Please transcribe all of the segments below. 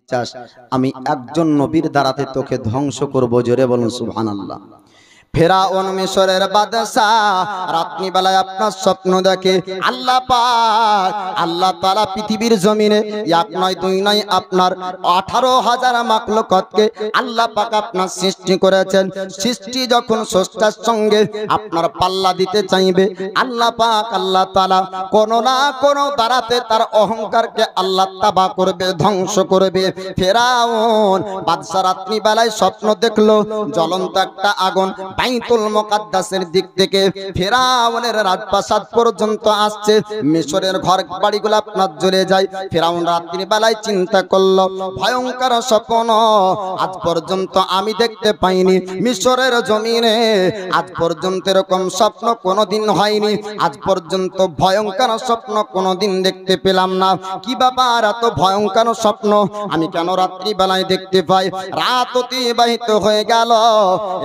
চাস আমি একজন নবীর দ্বারাতে তোকে ধ্বংস করব। জোরে বলুন সুবহানাল্লাহ। ফেরাউন মিশরের বাদশা রাত্রি বেলায় আপনার স্বপ্ন দেখে। আল্লাহ পাক আল্লাহ তাআলা পৃথিবীর জমিনে এক নয় দুই নয় আপনার 18,000 মাখলুকাতকে আল্লাহ পাক আপনার সৃষ্টি করেছেন। সৃষ্টি যখন স্রষ্টার সঙ্গে আপনার পাল্লা দিতে চাইবে আল্লাহ পাক আল্লাহ তাআলা কোন না কোন দ্বারাতে তার অহংকারকে আল্লাহ তাবা করবে, ধ্বংস করবে। ফেরাউন বাদশা রাত্রি বেলায় স্বপ্ন দেখলো জ্বলন্ত একটা আগুন বাইতুল মুকাদ্দাসের দিক থেকে ফেরাউনের রাজপ্রাসাদ পর্যন্ত আসছে। মিশরের ঘর বাড়িগুলো আপনার জ্বলে যায়। ফেরাউন রাত্রি বেলায় চিন্তা করলো ভয়ঙ্কর স্বপ্ন আজ পর্যন্ত আমি দেখতে পাইনি। মিশরের জমিনে আজ পর্যন্ত এরকম স্বপ্ন কোনোদিন হয়নি। আজ পর্যন্ত ভয়ঙ্কর স্বপ্ন কোনোদিন দেখতে পেলাম না। কি ব্যাপার, এত ভয়ঙ্কর স্বপ্ন আমি কেন রাত্রি বেলায় দেখতে পাই? রাত অতিবাহিত হয়ে গেল।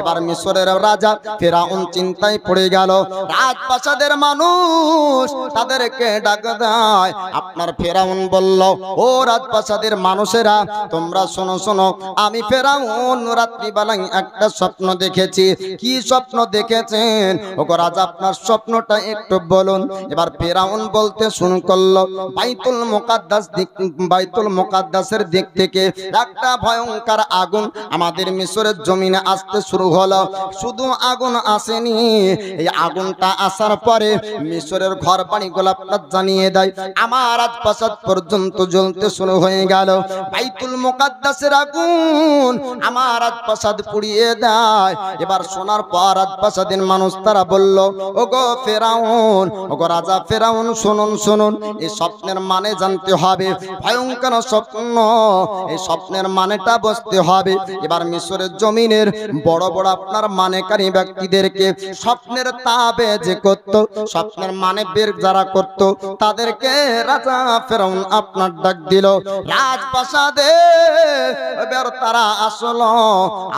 এবার মিশরের রাজা ফেরাউন চিন্তায় পড়ে গেল। রাজপ্রাসাদের মানুষ তাদেরকে ডাক দেয়। আপনার ফেরাউন বলল, ও রাজপ্রাসাদের মানুষেরা তোমরা শোনো শোনো, আমি ফেরাউন রাত্রি বেলায় একটা স্বপ্ন দেখেছি। কি স্বপ্ন দেখেছেন ওগো রাজা, আপনার স্বপ্নটা একটু বলুন। এবার ফেরাউন বলতে শুরু করলো বাইতুল মুকাদ্দাসের দিক থেকে একটা ভয়ঙ্কর আগুন আমাদের মিশরের জমিনে আসতে শুরু হলো। শুধু আগুন আসেনি, এই আগুনটা আসার পরে মিশরের ঘর বাড়িগুলো আপনার জানিয়ে দেয় আমার রাজপ্রাসাদ পর্যন্ত জ্বলতে শুরু হয়ে গেল। বাইতুল মুকাদ্দাসের আগুন আমার রাজপ্রাসাদ পুড়িয়ে দেয়। এবার শোনার পর রাজপ্রাসাদের মানুষ তারা বলল, ওগো ফেরাউন, ওগো রাজা ফেরাউন, শুনুন শুনুন, এই স্বপ্নের মানে জানতে হবে। ভয়ঙ্কর স্বপ্ন, এই স্বপ্নের মানেটা বুঝতে হবে। এবার মিশরের জমিনের বড় বড় আপনার মানেকারী ব্যক্তিদেরকে স্বপ্নের তাবেজ করত, স্বপ্নের মানে বের যারা করত তাদেরকে রাজা ফেরাউন আপনার ডাক দিল রাজপ্রাসাদে। এবার তারা আসলো।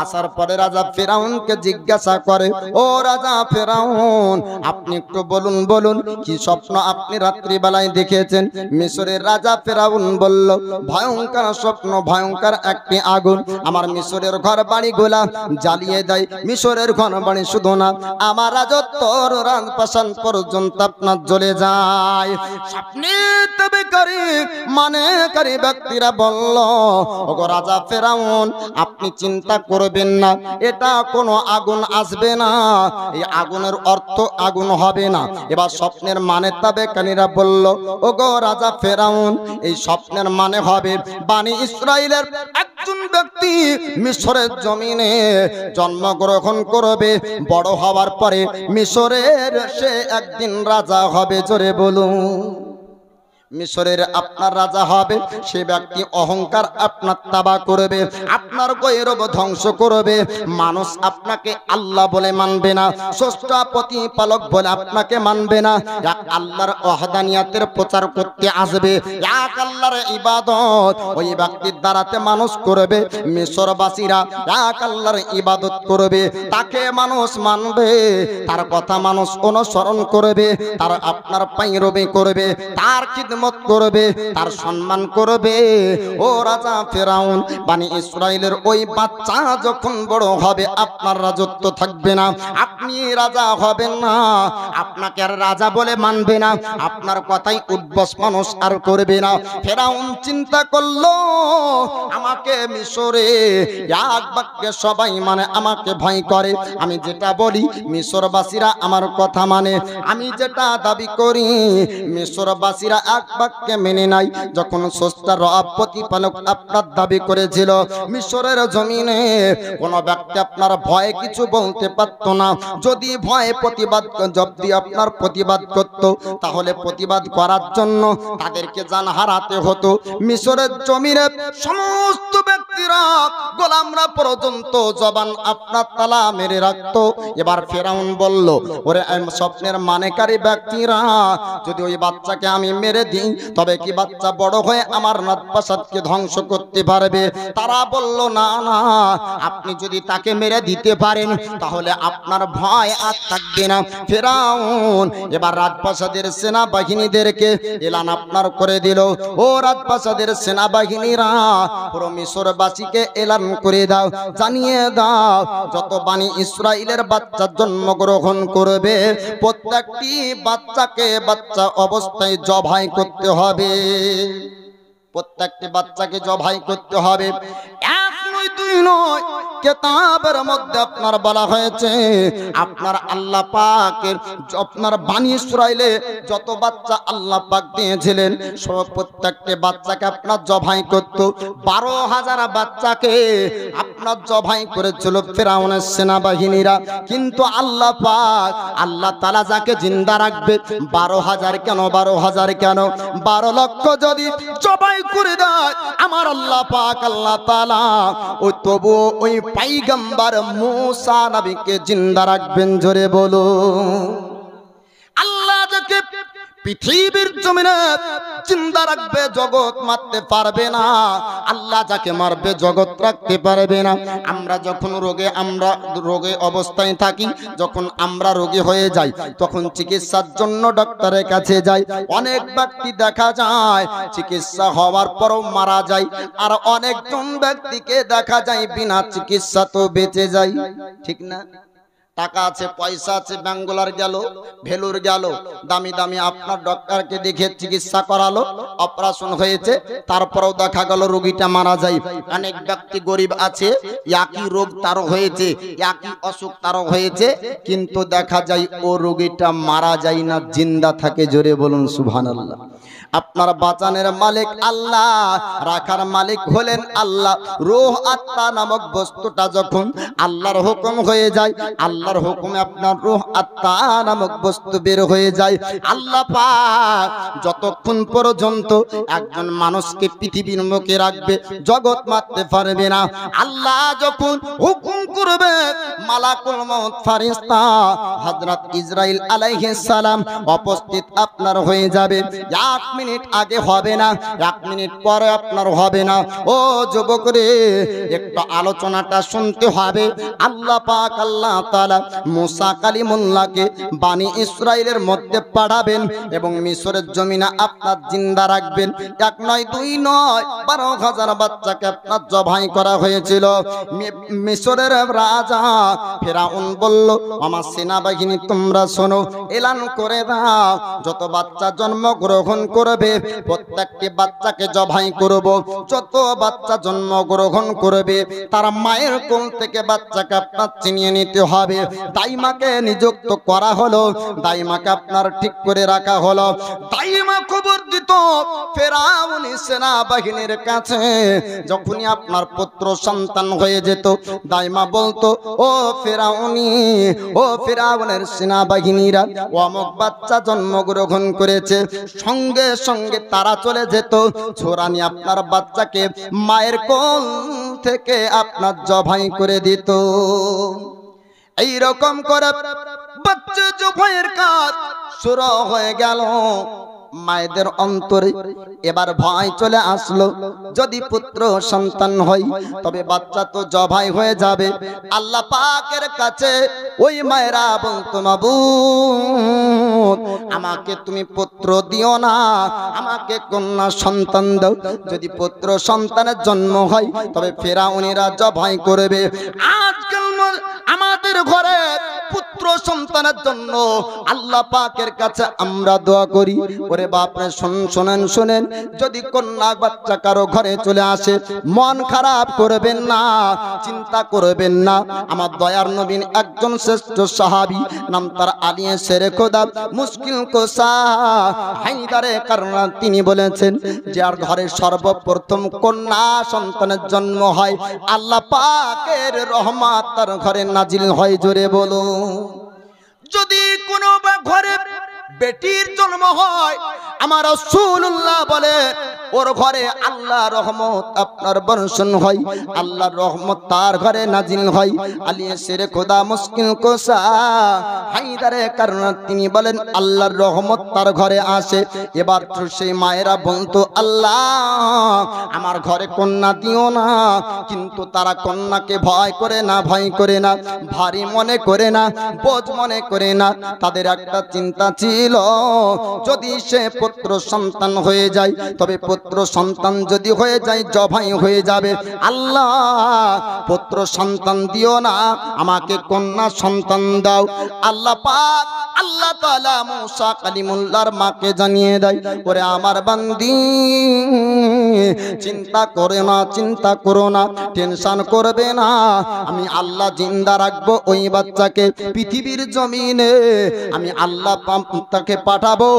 আসার পরে রাজা ফেরাউনকে জিজ্ঞাসা করে, ও রাজা ফেরাউন, আপনি একটু বলুন বলুন কি স্বপ্ন আপনি রাত্রি বেলায় দেখেছেন? মিশরের রাজা ফেরাউন বলল, ভয়ঙ্কর স্বপ্ন, ভয়ঙ্কর একটি আগুন আমার মিশরের ঘর বাড়িগুলা জ্বালিয়ে দেয়। মিশরের ঘর বাড়ি শুধু না, আমার রাজত্বর রাজপ্রাসাদ পর্যন্ত আপনার জ্বলে যায়। স্বপ্নে তবেকারী মানেকারী ব্যক্তিরা বলল, ওগো রাজা ফেরাউন, আপনি চিন্তা করবেন না, এটা কোনো আগুন আসবে না, এই আগুনের অর্থ আগুন হবে না। এবার স্বপ্নের মানে তাবেকারীরা বলল, ওগো রাজা ফেরাউন, এই স্বপ্নের মানে হবে বানি ইসরাইলের একজন ব্যক্তি মিশরের জমিনে জন্মগ্রহণ করবে, বড় হওয়ার পরে মিশরের সে একদিন রাজা হবে। জোরে বলুন, মিশরের আপনার রাজা হবে। সে ব্যক্তি অহংকার আপনার তাবা করবে, আপনার গৌরব ধ্বংস করবে। মানুষ আপনাকে আল্লাহ বলে মানবে না, স্রষ্টা প্রতিপালক বলে আপনাকে মানবে না। এক আল্লাহর ওয়াহদানিয়াতের প্রচার করতে আসবে, এক আল্লাহর ইবাদত ওই ব্যক্তির দ্বারাতে মানুষ করবে। মিশরবাসীরা এক আল্লাহর ইবাদত করবে, তাকে মানুষ মানবে, তার কথা মানুষ অনুসরণ করবে, তার আপনার পাইরবি করবে, তার খিদমত করবে, তার সম্মান করবে। ও রাজা ফেরাউন, বানি ইসরাইলের ওই বাচ্চা যখন বড় হবে আপনার রাজত্ব থাকবে না, আপনি রাজা হবেন না, আপনাকে আর রাজা বলে মানবে না, আপনার কথাই উদ্বস মানুষ আর করবে না। ফেরাউন চিন্তা করলো, আমাকে মিশরে এক বাক্যে সবাই মানে আমাকে ভয় করে, আমি যেটা বলি মিশরবাসীরা আমার কথা মানে, আমি যেটা দাবি করি মিশরবাসীরা এক বাক্যে মেনে নাই। যখন স্রষ্টা রব প্রতিপালক আপনার দাবি করেছিল মিশরের জমিনে কোন ব্যক্তি আপনার ভয়ে কিছু বলতে পারতো না। যদি ভয়ে প্রতিবাদ যদি আপনার প্রতিবাদ করত, তাহলে প্রতিবাদ করার জন্য তাদেরকে জান হারাতে হতো। মিশরের জমিনে সমস্ত ব্যক্তি ব্যক্তিরা গোলামরা পর্যন্ত জবান আপনার তালা মেরে রাখতো। এবার ফেরাউন বলল, ওরে স্বপ্নের মানেকারী ব্যক্তিরা, যদি ওই বাচ্চাকে আমি মেরে দিই তবে কি বাচ্চা বড় হয়ে আমার রাজপ্রাসাদকে ধ্বংস করতে পারবে? তারা বলল, না না, আপনি যদি তাকে মেরে দিতে পারেন তাহলে আপনার ভয় আর থাকবে না। ফেরাউন এবার রাজপ্রাসাদের সেনাবাহিনীদেরকে এলান আপনার করে দিল, ও রাজপ্রাসাদের সেনাবাহিনীরা, পুরো মিশরবাসীকে এলান করে দাও, জানিয়ে দাও, যত বানি ইসরাইলের বাচ্চা জন্মগ্রহণ করবে প্রত্যেকটি বাচ্চাকে বাচ্চা অবস্থায় জবাই করতে হবে। প্রত্যেকটি বাচ্চাকে জবাই করতে হবে। এক নয়, দুই নয়, কিতাবের মধ্যে আপনার বলা হয়েছে আপনার আল্লাহ পাকের আপনার বানি ইসরাইলে যত বাচ্চা আল্লাহ পাক দিয়েছিলেন সব প্রত্যেকটি বাচ্চাকে আপনার জবাই করত। 12,000 বাচ্চাকে আপনার জবাই করেছিল ফেরাউনের সেনাবাহিনীরা। কিন্তু আল্লাহ পাক আল্লাহ তাআলা যাকে জিন্দা রাখবে 12,000 কেন, 12,000 কেন, 12 লক্ষ যদি জবাই করে দেয় আমার আল্লাহ পাক আল্লাহ তাআলা ওই তবু ওই পয়গম্বর মুসা নবীকে জিন্দা রাখবেন। জোরে বলো, আল্লাহ যাকে পৃথিবীর জমিনে জিন্দা রাখবে জগৎ মারতে পারবে না, আল্লাহ যাকে মারবে জগৎ রাখতে পারবে না। আমরা যখন রোগে অবস্থায় থাকি, যখন আমরা রোগী হয়ে যাই তখন চিকিৎসার জন্য ডক্টরের কাছে যাই। অনেক ব্যক্তি দেখা যায় চিকিৎসা হওয়ার পরও মারা যায়, আর অনেকজন ব্যক্তিকে দেখা যায় বিনা চিকিৎসা তো বেঁচে যায়, ঠিক না? টাকা আছে, পয়সা আছে, ব্যাঙ্গালোর গেল, ভেলুর গেল, দামি দামি আপনার ডক্টরকে দেখে চিকিৎসা করালো, অপারেশন হয়েছে, তারপরেও দেখা গেল রোগীটা মারা যায়। অনেক ব্যক্তি গরিব আছে, একই রোগ তারও হয়েছে, একই অসুখ তারও হয়েছে, কিন্তু দেখা যায় ও রোগীটা মারা যায় না, জিন্দা থাকে। জোরে বলুন সুবহানাল্লাহ। আপনার বাঁচানের মালিক আল্লাহ, রাখার মালিক হলেন আল্লাহ। রূহ আত্মা নামক বস্তুটা যখন আল্লাহর হুকুম হয়ে যায়, আল্লাহর হুকুমে আপনার রূহ আত্মা নামক বস্তু বের হয়ে যায়। আল্লাহ পাক যতক্ষণ পর্যন্ত একজন মানুষকে পৃথিবীর মুখে রাখবে জগৎ মারতে পারবে না। আল্লাহ যখন হুকুম করবে মালাকুল মউত ফেরেশতা হযরত ইসরাইল আলাইহিস সালাম উপস্থিত আপনার হয়ে যাবে। 1 মিনিট আগে হবে না, 1 মিনিট পরে আপনার হবে না। ও যুবক রে, একটু আলোচনাটা শুনতে হবে। আল্লাহ পাক আল্লাহ তাআলা মুসা কালিমুল্লাহকে বানি ইসরাইলের মধ্যে পাঠাবেন এবং মিশরের জমিনে আপনার জিন্দা রাখবেন। 1 নয়, 2 নয়, 12,000 বাচ্চাকে আপনার জবাই করা হয়েছিল। মিশরের রাজা ফেরাউন বলল, আমার সেনাবাহিনী তোমরা শোনো, এলান করে দাও, যত বাচ্চা জন্মগ্রহণ করবে প্রত্যেকটি বাচ্চাকে জবাই করব। যত বাচ্চা জন্মগ্রহণ করবে তার মায়ের কোল থেকে বাচ্চাকে আপনার চিনিয়ে নিতে হবে। দাইমাকে নিযুক্ত করা হলো, দাইমাকে আপনার ঠিক করে রাখা হলো। দাইমা খবর দিত ফেরাউনি সেনাবাহিনীর কাছে, যখনই আপনার পুত্র সন্তান হয়ে যেত দাইমা বলতো, ও ফেরাউনি, ও ফেরাউনের সেনাবাহিনীরা অমুক বাচ্চা জন্মগ্রহণ করেছে। সঙ্গে সঙ্গে তারা চলে যেত, ছোরা নিয়ে আপনার বাচ্চাকে মায়ের কোল থেকে আপনার জবাই করে দিত। এই রকম করে বাচ্চা জবাইয়ের কাজ শুরু হয়ে গেল। মায়েদের অন্তরে এবার ভয় চলে আসলো, যদি পুত্র সন্তান হয় তবে বাচ্চা তো জবাই হয়ে যাবে। আল্লাহ পাকের কাছে ওই মায়েরা বলতো, মাবুদ আমাকে তুমি পুত্র দিও না, আমাকে কন্যা সন্তান দাও। যদি পুত্র সন্তানের জন্ম হয় তবে ফেরাউনিরা জবাই করবে। আজকাল আমাদের ঘরে পুত্র সন্তানের জন্য আল্লাহ পাকের কাছে আমরা দোয়া করি। ওরে বাপরে শোনেন, যদি কন্যা বাচ্চা কারো ঘরে চলে আসে মন খারাপ করবেন না, চিন্তা করবেন না। আমার দয়ার নবীন একজন শ্রেষ্ঠ সাহাবী, নাম তার আলী শেরে খোদা মুশকিল কোসা হায়দারে কারনা, তিনি বলেছেন যার ঘরে সর্বপ্রথম কন্যা সন্তানের জন্ম হয় আল্লাহ পাকের রহমত তার ঘরে নাজিল হয়। জোরে বলো, যদি কোনো ঘরে বেটির জন্ম হয় আমার রাসূলুল্লাহ বলে ওর ঘরে আল্লাহর রহমত আপনার বর্ষণ হয়, আল্লাহর রহমত তার ঘরে নাজিল হয়। আলী শেরে খোদা মুশকিল কোসা হায়দারে কারণ তিনি বলেন আল্লাহর রহমত তার ঘরে আসে। এবার তো সেই মায়েরা বলতো আল্লাহ আমার ঘরে কন্যা দিও না, কিন্তু তারা কন্যাকে ভয় করে না, ভয় করে না, ভারী মনে করে না, বোঝ মনে করে না। তাদের একটা চিন্তা ছিল যদি সে পুত্র সন্তান হয়ে যায়, তবে পুত্র সন্তান যদি হয়ে যায় জবাই হয়ে যাবে। আল্লাহ পুত্র সন্তান দিও না, আমাকে কন্যা সন্তান দাও। আল্লাহ পাক আল্লাহ তাআলা মুসা কালিমুল্লাহর মাকে জানিয়ে দেয় ওরে আমার বান্দি চিন্তা করে না, চিন্তা করো না, টেনশন করবে না, আমি আল্লাহ জিন্দা রাখবো ওই বাচ্চাকে পৃথিবীর জমিনে। আমি আল্লাহ তাকে পাঠাবো,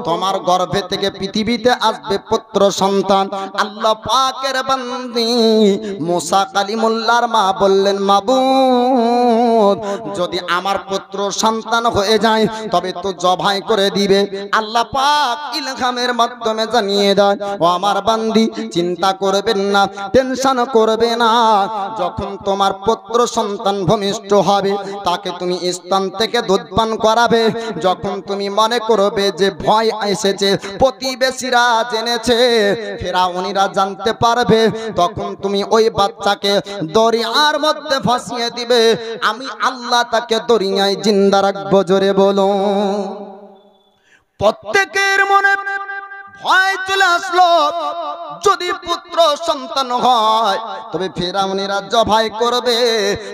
তোমার গর্ভে থেকে পৃথিবীতে আসবে পুত্র সন্তান। আল্লাহ পাকের বান্দি মুসা কালিমুল্লাহর মা বললেন মাবুদ যদি আমার পুত্র সন্তান হয়ে যায় তবে তো জবাই করে দিবে। আল্লাহ পাক ইলহামের মাধ্যমে জানিয়ে দেয় ও আমার বান্দি চিন্তা করবেন না, টেনশন করবে না, যখন তোমার পুত্র সন্তান ভূমিষ্ঠ হবে তাকে তুমি স্তন থেকে দুধ পান করাবে। যখন তুমি মনে করবে যে ভয় এসেছে, প্রতিবেশীরা জেনেছে, ফেরাউনিরা জানতে পারবে, তখন তুমি ওই বাচ্চাকে দরিয়ার মধ্যে ভাসিয়ে দিবে। আমি আল্লাহ তাকে দরিয়ায় জিন্দা রাখবো। জোরে বলো। প্রত্যেকের মনে ভয় চলে আসলো, যদি পুত্র সন্তান হয় তবে ফেরাউনিরা জবাই করবে,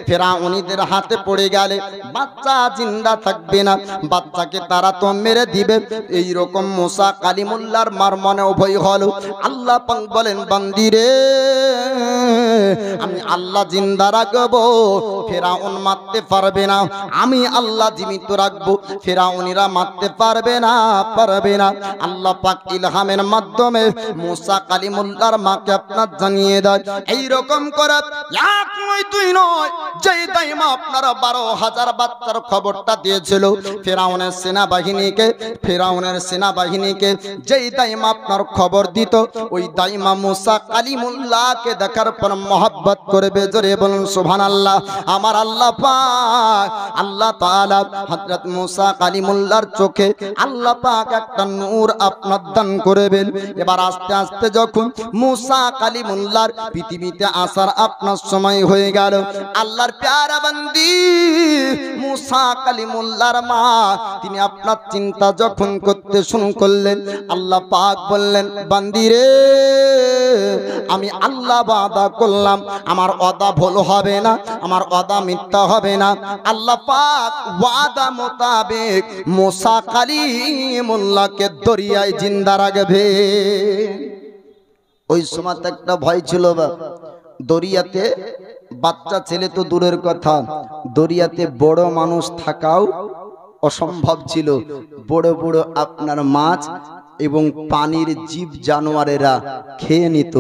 ফেরাউনিদের হাতে পড়ে গেলে বাচ্চা জিন্দা থাকবে না, বাচ্চাকে তারা তো মেরে দিবে। এই রকম মুসা কালিমুল্লাহর মার মনে ভয় হলো। আল্লাহ পাক বলেন বান্দিরে আমি আল্লাহ জিন্দা রাখবো, ফেরাউন মারতে পারবে না, আমি আল্লাহ জীবিত রাখবো, ফেরাউনিরা মারতে পারবে না, পারবে না। আল্লাহ পাক ইলহামের মাধ্যমে মুসা কালিমুল্লাহর মাকে আপনার জানিয়ে দেয় এই রকম করে এক নয় দুই নয়, যেই দাইমা আপনারা 12,000 বাচ্চার খবরটা দিয়েছিল ফেরাউনের সেনাবাহিনীকে, ফেরাউনের সেনাবাহিনীকে যেই দাইমা আপনার খবর দিত, ওই দাইমা মুসা কালিমুল্লাহকে দেখার পর মহব্বত করবে। জোরে বলুন সুবহানাল্লাহ। আমার আল্লাহ পাক আল্লাহ তাআলা হযরত মুসা কালিমুল্লাহর চোখে আল্লাহ পাক একটা নূর আপনার দান করবেন। এবার আস্তে আস্তে যখন মুসা কালিমুল্লাহর পৃথিবীতে আসার আপনার সময় হয়ে গেল, আল্লাহর প্যারা বান্দি মুসা কালিমুল্লাহর মা তিনি আপনার চিন্তা যখন করতে শুরু করলেন, আল্লাহ পাক বললেন বান্দি রে আমি আল্লাহ ওয়াদা করলাম আমার ওয়াদা ভুল হবে না, আমার ওয়াদা মিথ্যা হবে না। আল্লাহ পাক ওয়াদা মোতাবেক মুসা কালিমুল্লাহকে দরিয়ায় জিন্দা রাখবে। ওই সময় একটা ভয় ছিল, দরিয়াতে বাচ্চা ছেলে তো দূরের কথা, দরিয়াতে বড় মানুষ থাকাও অসম্ভব ছিল। বড় বড় আপনার মাছ এবং পানির জীব জানোয়ারেরা খেয়ে নিত,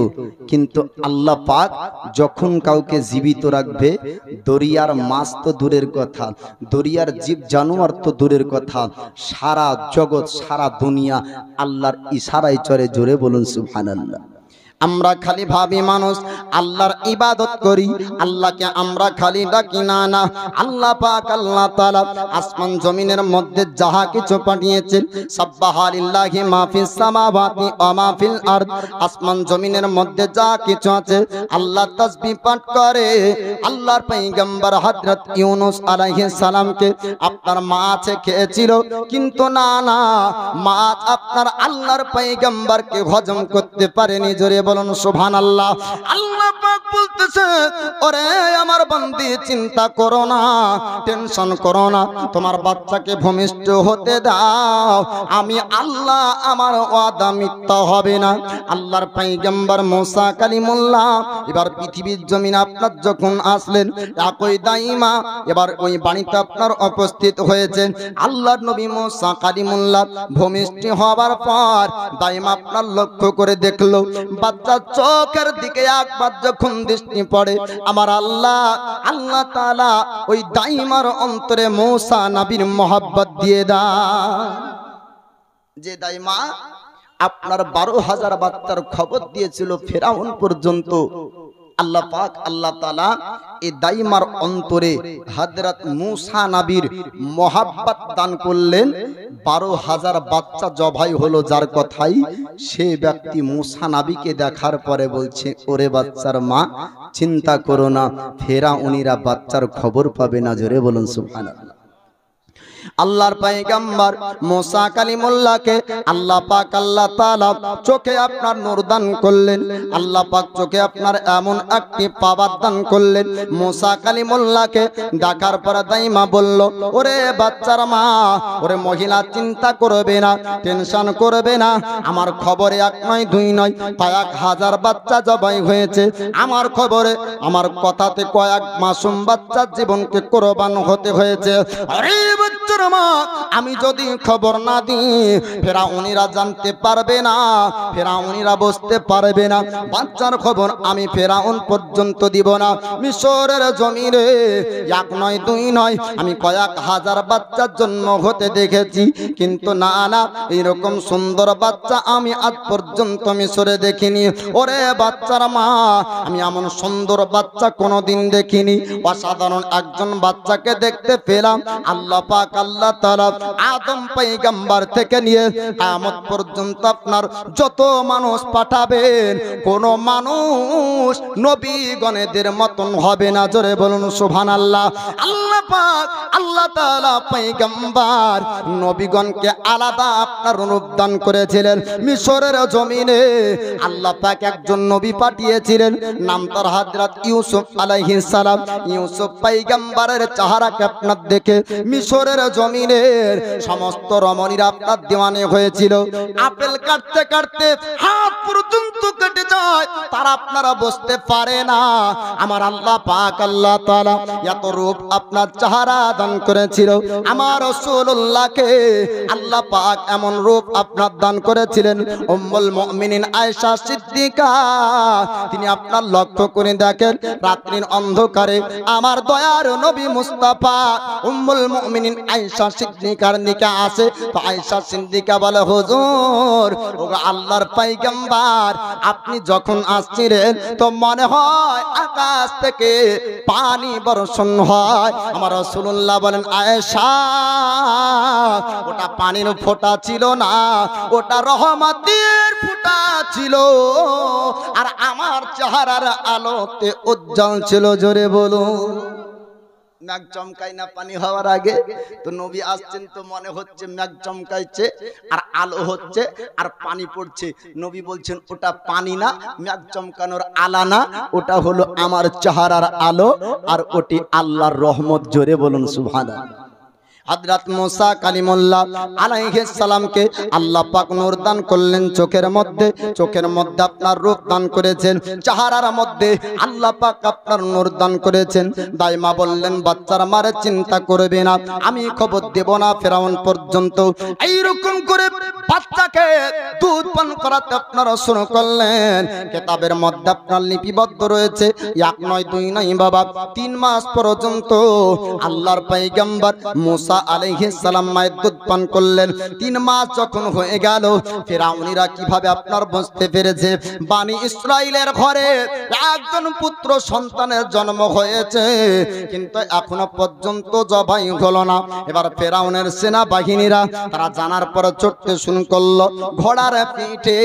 কিন্তু আল্লাহ পাক যখন কাউকে জীবিত রাখবে, দরিয়ার মাছ তো দূরের কথা, দরিয়ার জীব জানোয়ার তো দূরের কথা, সারা জগৎ সারা দুনিয়া আল্লাহর ইশারায় চলে। জোরে বলুন সুবহানাল্লাহ। আমরা খালি ভাবি মানুষ আল্লাহর ইবাদত করি, আল্লাহকে আমরা খালি ডাকি না, না আল্লাহ পাক আল্লাহ তাআলা আসমান জমিনের মধ্যে যাহা কিছু পাঠিয়েছেন সাব্বাহা লিল্লাহি মা ফিস সামাওয়াতি ওয়া মা ফিল আরদ, আসমান জমিনের মধ্যে যা কিছু আছে আল্লাহ তাসবিহ পাঠ করে। আল্লাহর পয়গম্বর হযরত ইউনূস আলাইহিস সালামকে আপনার মাছ খেয়েছিল, কিন্তু না না মাছ আপনার আল্লাহর পয়গম্বরকে হজম করতে পারেনি। জোরে বলুন সুবহানাল্লাহ। আল্লাহ পাক বলতেছে ওরে আমার বান্দি চিন্তা করো না, টেনশন করো না, তোমার বাচ্চাকে ভূমিষ্ঠ হতে দাও, আমি আল্লাহ আমার ওয়াদা মিথ্যা হবে না। আল্লাহর পয়গম্বর মুসা কালিমুল্লাহ এবার পৃথিবীর জমিনে আপনার যখন আসলেন, একই দাইমা এবার ওই বাণীতে আপনার উপস্থিত হয়েছে। আল্লাহর নবী মুসা কালিমুল্লাহ ভূমিষ্ঠ হওয়ার পর দাইমা আপনার লক্ষ্য করে দেখলো, বাচ্চার চোখের দিকে একবার যখন দৃষ্টি পড়ে, আমার আল্লাহ আল্লাহ তাআলা ওই দাইমার অন্তরে মুসা নবীর মহব্বত দিয়ে দেয়। যে দাইমা আপনার 12,000 বাচ্চার খবর দিয়েছিল ফেরাউন পর্যন্ত। আল্লাহ পাক আল্লাহ তাআলা এই দাইমার অন্তরে হযরত মূসা নবীর মহব্বত দান করলেন। 12,000 বাচ্চা জবাই হলো যার কথাই, সে ব্যক্তি মূসা নবীকে দেখার পরে বলছে, ওরে বাচ্চার মা চিন্তা করো না, ফেরাউনিরা বাচ্চার খবর পাবে না। জোরে বলুন সুবহানাল্লাহ। আল্লাহর পয়গম্বর মুসা কালিমুল্লাহকে আল্লাহ পাক আল্লাহ তাআলা চোখে আপনার নূর দান করলেন। আল্লাহ পাক চোখে আপনার এমন একটি পাওয়ার দান করলেন। মুসা কালিমুল্লাহকে ডাকার পরে দাইমা বলল, ওরে বাচ্চার মা, ওরে মহিলা চিন্তা করবে না, টেনশন করবে না, আমার খবরে 1 নয় 2 নয় কয়েক হাজার বাচ্চা জবাই হয়েছে। আমার খবরে আমার কথাতে কয়েক মাসুম বাচ্চার জীবনকে কোরবান হতে হয়েছে। আরে বাচ্চার মা, আমি যদি খবর না দিই ফেরাউনিরা জানতে পারবে না, ফেরাউনিরা বুঝতে পারবে না। বাচ্চার খবর আমি ফেরাউন পর্যন্ত দিব না। মিশরের জমিনে 1 নয় 2 নয় আমি কয়েক হাজার বাচ্চার জন্ম হতে দেখেছি, কিন্তু না না, এরকম সুন্দর বাচ্চা আমি আজ পর্যন্ত মিশরে দেখিনি। ওরে বাচ্চার মা, আমি এমন সুন্দর বাচ্চা কোনোদিন দেখিনি। অসাধারণ একজন বাচ্চাকে দেখতে পেলাম। আল্লাহ পাক আল্লাহ তাআলা আদম পয়গম্বর থেকে নিয়ে কিয়ামত পর্যন্ত আপনার যত মানুষ পাঠাবেন, কোন মানুষ নবীগণের মতন হবে না। জোরে বলুন সুবহানাল্লাহ। আল্লাহ পাক আল্লাহ তাআলা পয়গম্বর নবীগণকে আলাদা আপনার রূপ দান করেছিলেন। মিশরের জমিনে আল্লাহ পাক একজন নবী পাঠিয়েছিলেন, নাম তার হযরত ইউসুফ আলাইহিস সালাম। ইউসুফ পয়গম্বরের চেহারাকে আপনার দেখে মিশরের জমিনের সমস্ত রমণীরা আপনার দিওয়ানে হয়েছিল। আপেল কাটতে কাটতে হাত পর্যন্ত কেটে যায়, তারা আপনারা বুঝতে পারে না আমার আল্লাহ পাক আল্লাহ তাআলা এত রূপ আপনার চেহারা দান করেছিল। আমার রাসূলুল্লাহকে আল্লাহ পাক এমন রূপ আপনার দান করেছিলেন। উম্মুল মুমিনিন আয়েশা সিদ্দিকা, তিনি আপনার লক্ষ্য করে দেখেন, রাত্রির অন্ধকারে আমার দয়ার নবী মুস্তাফা উম্মুল মুমিনিন আয়েশা সিদ্দিকার নিকে আসে। তো আয়েশা সিদ্দিকা বলে, হুজুর ও আল্লাহর পয়গম্বর, আপনি যখন আসছিলেন তো মনে হয় আকাশ থেকে পানি বর্ষণ হয়। আমার রাসূলুল্লাহ বলেন, আয়েশা ওটা পানির ফোঁটা ছিল না, ওটা রহমতের ফোঁটা ছিল, আর আমার চেহারার আলোতে উজ্জ্বল ছিল। জোরে বলুন। মেঘ চমকায় না পানি হওয়ার আগে? তো নবী আসছেন তো মনে হচ্ছে মেঘ চমকাইছে আর আলো হচ্ছে আর পানি পড়ছে। নবী বলছেন ওটা পানি না, মেঘ চমকানোর আলা না, ওটা হলো আমার চেহারার আলো, আর ওটি আল্লাহর রহমত। জোরে বলুন সুবহানাল্লাহ। হযরত মুসা কালিমুল্লাহ আলাইহিস সালামকে আল্লাহ পাক নূর দান করলেন চোখের মধ্যে, চোখের মধ্যে আপনার রূপ দান করেছেন, চেহারার মধ্যে আল্লাহ পাক আপনার নূর দান করেছেন। দাইমা বললেন, বাচ্চার মারে চিন্তা করবে না, আমি খবর দেব না ফেরাউন পর্যন্ত। এইরকম করে বাচ্চাকে দুধ পান করাতে আপনারা শুরু করলেন। কিতাবের মধ্যে আপনার লিপিবদ্ধ রয়েছে 1 নয় 2 নয় বাবা 3 মাস পর্যন্ত আল্লাহর পয়গম্বর মুসা আলাইহিস সালাম মায়ের দুধ পান করলেন। 3 মাস যখন হয়ে গেল, ফেরাউনিরা কিভাবে আপনার বুঝতে পেরেছে বনি ইসরাইলের ঘরে একজন পুত্র সন্তানের জন্ম হয়েছে, কিন্তু এখনো পর্যন্ত জবাই হলো না। এবার ফেরাউনের সেনাবাহিনীরা তারা জানার পর ছুটতে শুরু করলো ঘোড়ার পিঠে।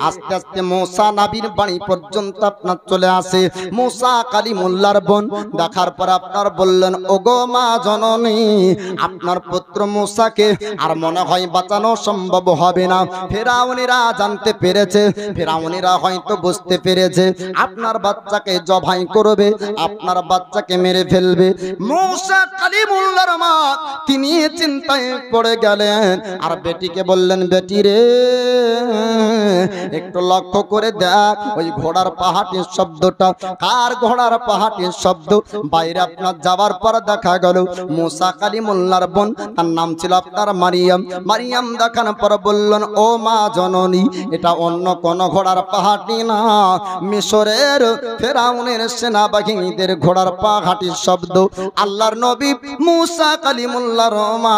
আস্তে আস্তে মুসা নবীর বাড়ি পর্যন্ত আপনার চলে আসে। মুসা কালিমুল্লাহর বোন দেখার পর আপনার বললেন, ওগো মা জননী, আপনার পুত্র মুসাকে আর মনে হয় বাঁচানো সম্ভব হবে না। ফেরাউনিরা জানতে পেরেছে, ফেরাউনিরা হয়তো বুঝতে পেরেছে আপনার বাচ্চাকে জবাই করবে, আপনার বাচ্চাকে মেরে ফেলবে। মুসা কালিমুল্লাহর মা তিনি চিন্তায় পড়ে গেলেন, আর বেটিকে বললেন, বেটি রে একটু লক্ষ্য করে দেখ ওই ঘোড়ার পাহাটির শব্দটা কার ঘোড়ার পাহাটির শব্দ। বাইরে আপনার যাওয়ার পর দেখা গেল মুসা কালিমুল্লাহ কালিমুল্লাহর বোন, তার নাম ছিল আপনার মারিয়াম। মারিয়াম দেখানোর পর বললেন, ও মা জননী, এটা অন্য কোন ঘোড়ার পাহাড়ি না, মিশরের ফেরাউনের সেনাবাহিনীদের ঘোড়ার পাহাড়ির শব্দ। আল্লাহর নবী মুসা কালিমুল্লাহর মা,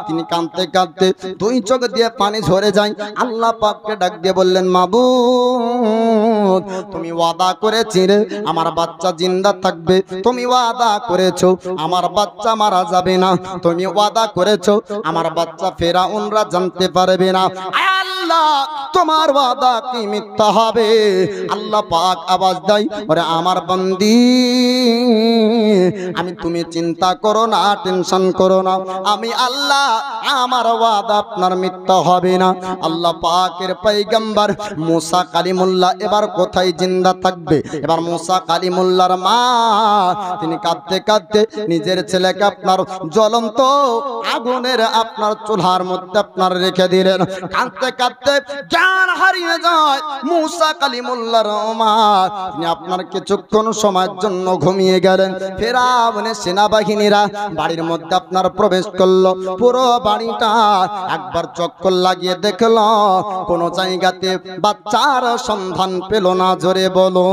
তিনি কাঁদতে কাঁদতে দুই চোখ দিয়ে পানি ঝরে যায়। আল্লাহ পাককে ডাক দিয়ে বললেন, মাবুদ, তুমি ওয়াদা করেছিলে আমার বাচ্চা জিন্দা থাকবে, তুমি ওয়াদা করেছো আমার বাচ্চা মারা যাবে না, তুমি ওয়াদা করেছো আমার বাচ্চা ফেরাউনরা জানতে পারবে না। আল্লাহ, তোমার ওয়াদা কি মিথ্যা হবে? আল্লাহ পাক আওয়াজ দেয়, ওরে আমার বান্দি, তুমি চিন্তা করো না, টেনশন করো না, আমি আল্লাহ, আমার ওয়াদা আপনার মিথ্যা হবে না। আল্লাহ পাকের পয়গম্বর মুসা কালিমুল্লাহ এবার কোথায় জিন্দা থাকবে? এবার মুসা কালিমুল্লাহর মা, তিনি কাঁদতে কাঁদতে নিজের ছেলেকে আপনার জ্বলন্ত আগুনের আপনার চুলার মধ্যে আপনার রেখে দিলেন। কাঁদতে কাঁদতে জ্ঞান হারিয়ে যায় মুসা কালিমুল্লাহর মা, তিনি আপনার কিছুক্ষণ সময়ের জন্য ঘুমিয়ে গেলেন। ফেরাউনের সেনাবাহিনীরা বাড়ির মধ্যে আপনার প্রবেশ করলো। পুরো বাড়িটা একবার চক্কর লাগিয়ে দেখলো, কোন জায়গাতে বাচ্চার সন্ধান পেল না। জোরে বলো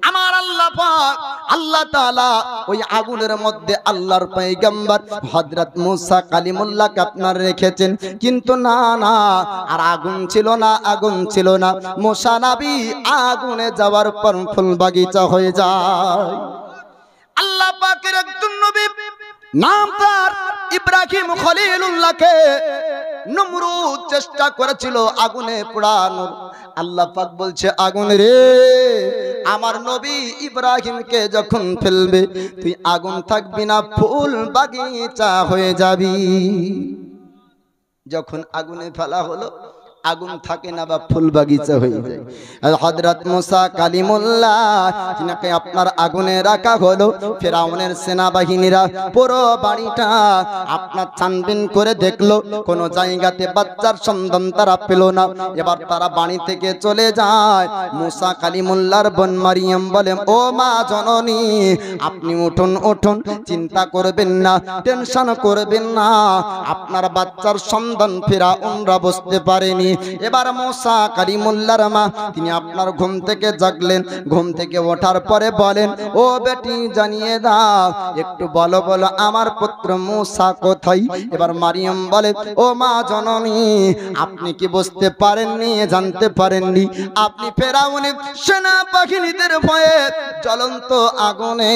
আমার আল্লাহ পাক, আল্লাহ তাআলা ওই আগুনের মধ্যে আল্লাহর পয়গম্বর হযরত মুসা কালিমুল্লাহকে আপনার রেখেছেন। কিন্তু না না, আর আগুন ছিল না, আগুন ছিল না। মুসা নবী আগুনে যাওয়ার পর ফুল বাগিচা হয়ে যায়। আল্লাহ পাকের একজন নবী, নাম তার ইব্রাহিম খলিলুল্লাহকে নমরুদ চেষ্টা করেছিল আগুনে পোড়ানোর। আল্লাহ পাক বলছে, আগুন রে, আমার নবী ইব্রাহিমকে যখন ফেলবে তুই আগুন থাকবি না, ফুল বাগিচা হয়ে যাবি। যখন আগুনে ফেলা হলো, আগুন থাকে না বা ফুল বাগিচা হয়ে যায়। হযরত মুসা কালিমুল্লাহ যিনাকে আপনার আগুনে রাখা হলো, ফেরাউনের সেনাবাহিনীরা পুরো বাড়িটা আপনার ছানবিন করে দেখলো, কোন জায়গাতে বাচ্চার সন্ধান তারা পেল না। এবার তারা বাড়ি থেকে চলে যায়। মুসা কালিমুল্লাহর বোন মারিয়াম বলে, ও মা জননী, আপনি উঠুন উঠুন, চিন্তা করবেন না, টেনশন করবেন না, আপনার বাচ্চার সন্ধান ফেরাউনরা বুঝতে পারেনি। এবার মুসা কালিমুল্লাহর মা, তিনি আপনার ঘুম থেকে জাগলেন। ঘুম থেকে ওঠার পরে বলেন, ও বেটি, জানিয়ে দাও, একটু বলো বলো আমার পুত্র মুসা কোথায়? এবার মারিয়াম বলে, ও মা জননী, আপনি কি বুঝতে পারেননি, জানতে পারেননি? আপনি ফেরাউনের সেনাবাহিনীদের ভয়ে জ্বলন্ত আগুনে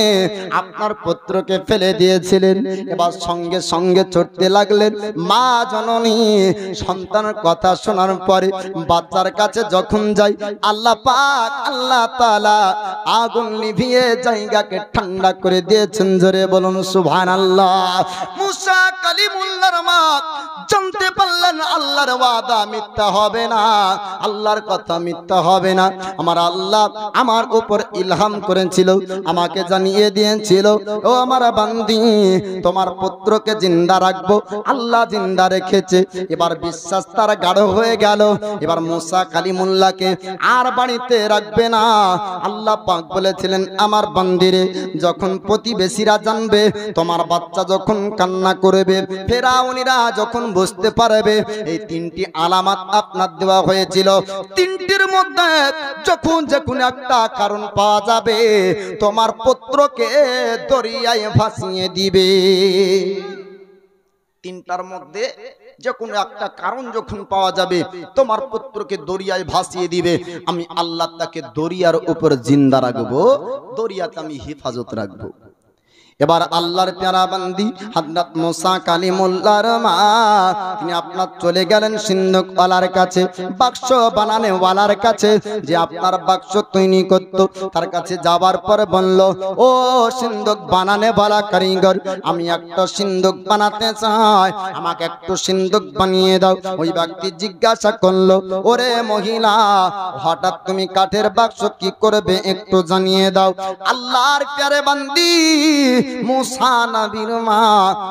আপনার পুত্রকে ফেলে দিয়েছিলেন। এবার সঙ্গে সঙ্গে চড়তে লাগলেন। মা জননী সন্তানের কথা শোনার পরে বাচ্চার কাছে যখন যাই, আল্লাহ পাক, আল্লাহ তাআলা আগুন নিভিয়ে জায়গাকে ঠান্ডা করে দিয়েছেন। জোরে বলুন সুবহানাল্লাহ। মুসা কালিমুল্লাহর মা জানতে পারলেন আল্লাহর ওয়াদা মিথ্যা হবে না, আল্লাহর কথা মিথ্যা হবে না। আমার আল্লাহ আমার উপর ইলহাম করেছিল, আমাকে জানিয়ে দিয়েছিল, ও আমার বান্দি, তোমার পুত্রকে জিন্দা রাখবো। আল্লাহ জিন্দা রেখেছে। এবার বিশ্বাস তার গাঢ় হয়ে গেল। এবার মুসা কালিমুল্লাহকে আর বাড়িতে রাখবে না। আল্লাহ পাক বলেছিলেন, আমার বান্দিরে, যখন প্রতিবেশীরা জানবে তোমার বাচ্চা যখন কান্না করবে, ফেরাউনিরা যখন বুঝতে পারবে, এই তিনটি আলামত আপনার দেওয়া হয়েছিল, তিনটির মধ্যে যখন যখন একটা কারণ পাওয়া যাবে, তোমার পুত্রকে দরিয়ায় ভাসিয়ে দিবে। তিনটার মধ্যে যে কোনো একটা কারণ যখন পাওয়া যাবে, তোমার পুত্রকে দরিয়ায় ভাসিয়ে দিবে। আমি আল্লাহ তাকে দরিয়ার উপর জিন্দা রাখবো, দরিয়াতে আমি হেফাজত রাখবো। এবার আল্লাহর প্যারা বান্দি হযরত মুসা কালিমুল্লাহর মা, তিনি আপনার চলে গেলেন সিন্ধুক ওয়ালার কাছে, বাক্স বানানে ওয়ালার কাছে, যে আপনার বাক্স তৈরি করত। তার কাছে যাওয়ার পর বলল, ও সিন্ধুক বানানে ওয়ালা কারিগর, আমি একটা সিন্ধুক বানাতে চাই, আমাকে একটু সিন্ধুক বানিয়ে দাও। ওই ব্যক্তি জিজ্ঞাসা করলো, ওরে মহিলা, হঠাৎ তুমি কাঠের বাক্স কি করবে, একটু জানিয়ে দাও। আল্লাহর প্যারে বান্দি মুসা নবীর মা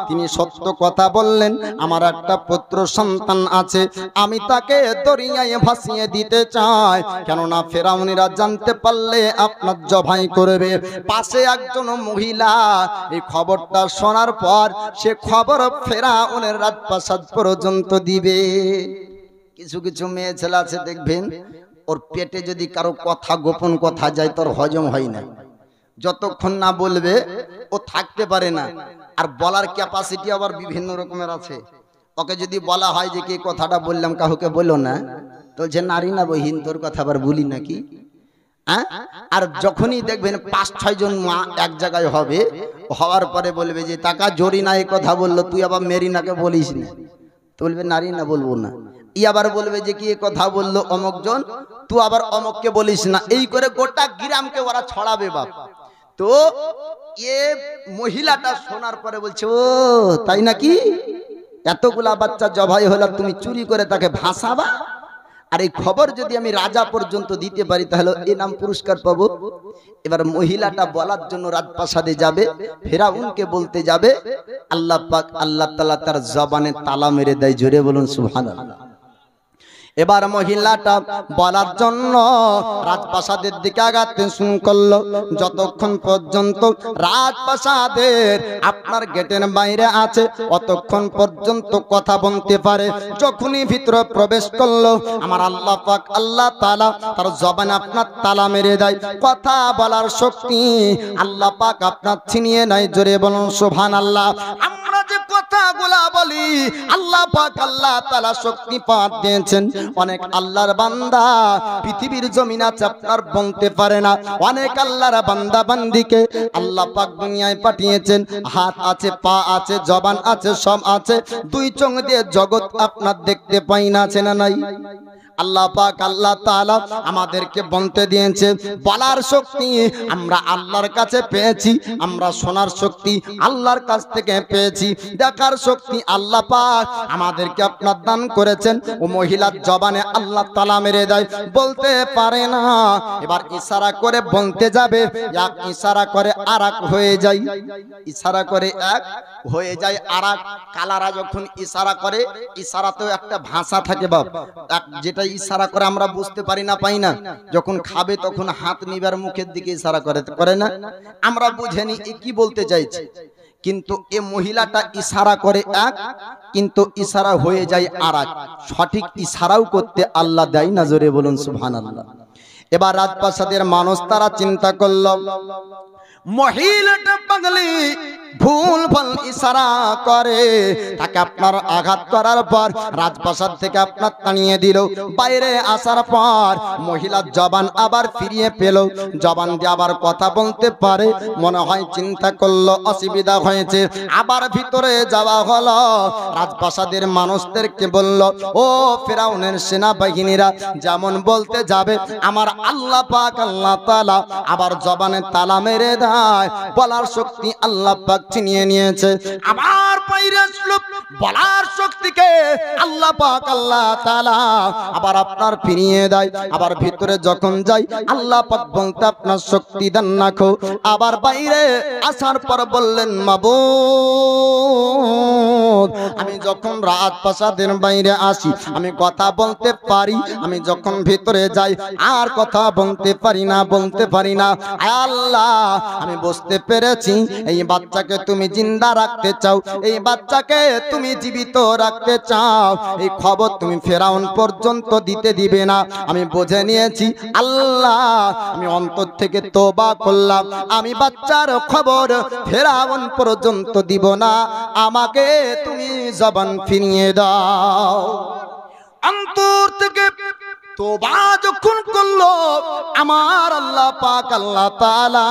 তিনি সত্য কথা বললেন, আমার একটা পুত্র সন্তান আছে, আমি তাকে দরিয়ায় ভাসিয়ে দিতে চাই, কেননা ফেরাউনিরা জানতে পারলে আপনার জবাই করবে। পাশে একজন মহিলা এই খবরটা শোনার পর সে খবর ফেরাউনের রাজপ্রাসাদ পর্যন্ত দিবে। কিছু কিছু মেয়ে ছেলে আছে দেখবেন, ওর পেটে যদি কারো কথা গোপন কথা যায় তোর হজম হয় না, যতক্ষণ না বলবে ও থাকতে পারে না। আর বলার ক্যাপাসিটি আবার বিভিন্ন রকমের আছে। ওকে যদি বলা হয় যে কি কথাটা বললাম কাউকে বলো না, তো যে নারী না বহিন তোর কথা আবার বলি নাকি। আর যখনই দেখবেন ৫-৬ জন মা এক জায়গায় হবে, হওয়ার পরে বলবে যে টাকা জরিনা এই কথা বললো, তুই আবার মেরিনাকে বলিস না, তো বলবে নারী না বলবো না। ই আবার বলবে যে কি কথা বললো অমুক জন, তুই আবার অমুককে বলিস না। এই করে গোটা গ্রামকে ওরা ছড়াবে বাপ। তো এ মহিলাটা শোনার পরে বলছে, ও তাই নাকি, এতগুলা বাচ্চা জবাই হলো, তুমি চুরি করে তাকে ভাসাবা, আর এই খবর যদি আমি রাজা পর্যন্ত দিতে পারি তাহলে এই নাম পুরস্কার পাবো। এবার মহিলাটা বলার জন্য রাজপ্রাসাদে যাবে, ফেরাউনকে বলতে যাবে, আল্লাহ পাক আল্লাহ তাআলা তার জবানে তালা মেরে দেয়। জোরে বলুন সুবহানাল্লাহ। এবার মহিলাটা বলার জন্য রাজপ্রাসাদের দিকে আগাতে শুরু করলো। যতক্ষণ পর্যন্ত রাজপ্রাসাদের আপনার গেটের বাইরে আছে অতক্ষণ পর্যন্ত কথা বলতে পারে। যখনই ভিতরে প্রবেশ করলো আমার আল্লাহ পাক আল্লাহ তাআলা তার জবানে আপনার তালা মেরে দেয়। কথা বলার শক্তি আল্লাহ পাক আপনার ছিনিয়ে নেয়। জোরে বলুন সুবহানাল্লাহ। আমরা যে কথাগুলা বলি আল্লাহ পাক আল্লাহ তাআলা শক্তি পাত দিয়েছেন। অনেক আল্লাহর বান্দা পৃথিবীর জমিন আছে আপনার বলতে পারে না। অনেক আল্লাহর বান্দা বান্দিকে আল্লাহ পাক দুনিয়ায় পাঠিয়েছেন, হাত আছে, পা আছে, জবান আছে, সব আছে, দুই চোখ দিয়ে জগৎ আপনার দেখতে পাই না, আছে না নাই? আল্লাহ পাক আল্লাহ তাআলা আমাদেরকে বলতে দিয়েছে, বলার শক্তি আমরা আল্লাহর কাছে পেয়েছি, আমরা শোনার শক্তি আল্লাহর কাছ থেকে পেয়েছি, দেখার শক্তি আল্লাহ পাক আমাদেরকে আপনার দান করেছেন। ও মহিলার জবানে আল্লাহ তাআলা মেরে দেয়, বলতে পারে না। এবার ইশারা করে বলতে যাবে, এক ইশারা করে আরেক হয়ে যায়, ইশারা করে এক হয়ে যায় আরেক। কালারা যখন ইশারা করে, ইশারাতেও একটা ভাষা থাকে বাপ, যেটা ইশারা করে আমরা বুঝতে পারি না, পাই না। যখন খাবে তখন হাত নিবার মুখের দিকে ইশারা করে না, আমরা বুঝেনি এ কি বলতে চাইছে। কিন্তু এ মহিলাটা ইশারা করে এক, কিন্তু ইশারা হয়ে যায় আরেক। সঠিক ইশারাও করতে আল্লাহ দেয় না। জোরে বলুন সুবহানাল্লাহ। এবার রাজপ্রাসাদের মানুষ তারা চিন্তা করল, মহিলাটা পাগলি ভুল ভাল ইশারা করে, তাকে আপনার আঘাত করার পর রাজপ্রাসাদ থেকে আপনার টানিয়ে দিল। বাইরে আসার পর মহিলার জবান আবার ফিরিয়ে পেল, জবান দিয়ে আবার কথা বলতে পারে। মনে হয় চিন্তা করলো অসুবিধা হয়েছে, আবার ভিতরে যাওয়া হলো। রাজপ্রাসাদের মানুষদেরকে বলল, ও ফেরাউনের সেনাবাহিনীরা যেমন বলতে যাবে, আমার আল্লাহ পাক আল্লাহ তাআলা আবার জবানে তালা মেরে দেয়, বলার শক্তি আল্লাহ পাক ছিনিয়ে নিয়েছে। আবার বাইরে আসলো, বলার শক্তিকে আল্লাহ পাক আল্লাহ তাআলা আবার আপনার ফিরিয়ে দেয়। আবার ভিতরে যখন যাই আল্লাহ পাক বলতে আপনার শক্তি দান রাখো। আবার বাইরে আসার পর বললেন, মাবুদ আমি যখন রাজপ্রাসাদের বাইরে আসি আমি কথা বলতে পারি, আমি যখন ভিতরে যাই আর কথা বলতে পারি না, বলতে পারি না। আল্লাহ আমি বুঝতে পেরেছি এই বাচ্চাকে তুমি জিন্দা রাখতে চাও, এই বাচ্চাকে তুমি জীবিত রাখতে চাও, এই খবর তুমি ফেরাউন পর্যন্ত দিতে দিবে না। আমি বুঝে নিয়েছি আল্লাহ, আমি অন্তর থেকে তওবা করলাম, আমি বাচ্চার খবর ফেরাউন পর্যন্ত দিব না, আমাকে তুমি জবান ফিরিয়ে দাও। অন্তর থেকে তওবা যখন করলো আমার আল্লাহ পাক আল্লাহ তাআলা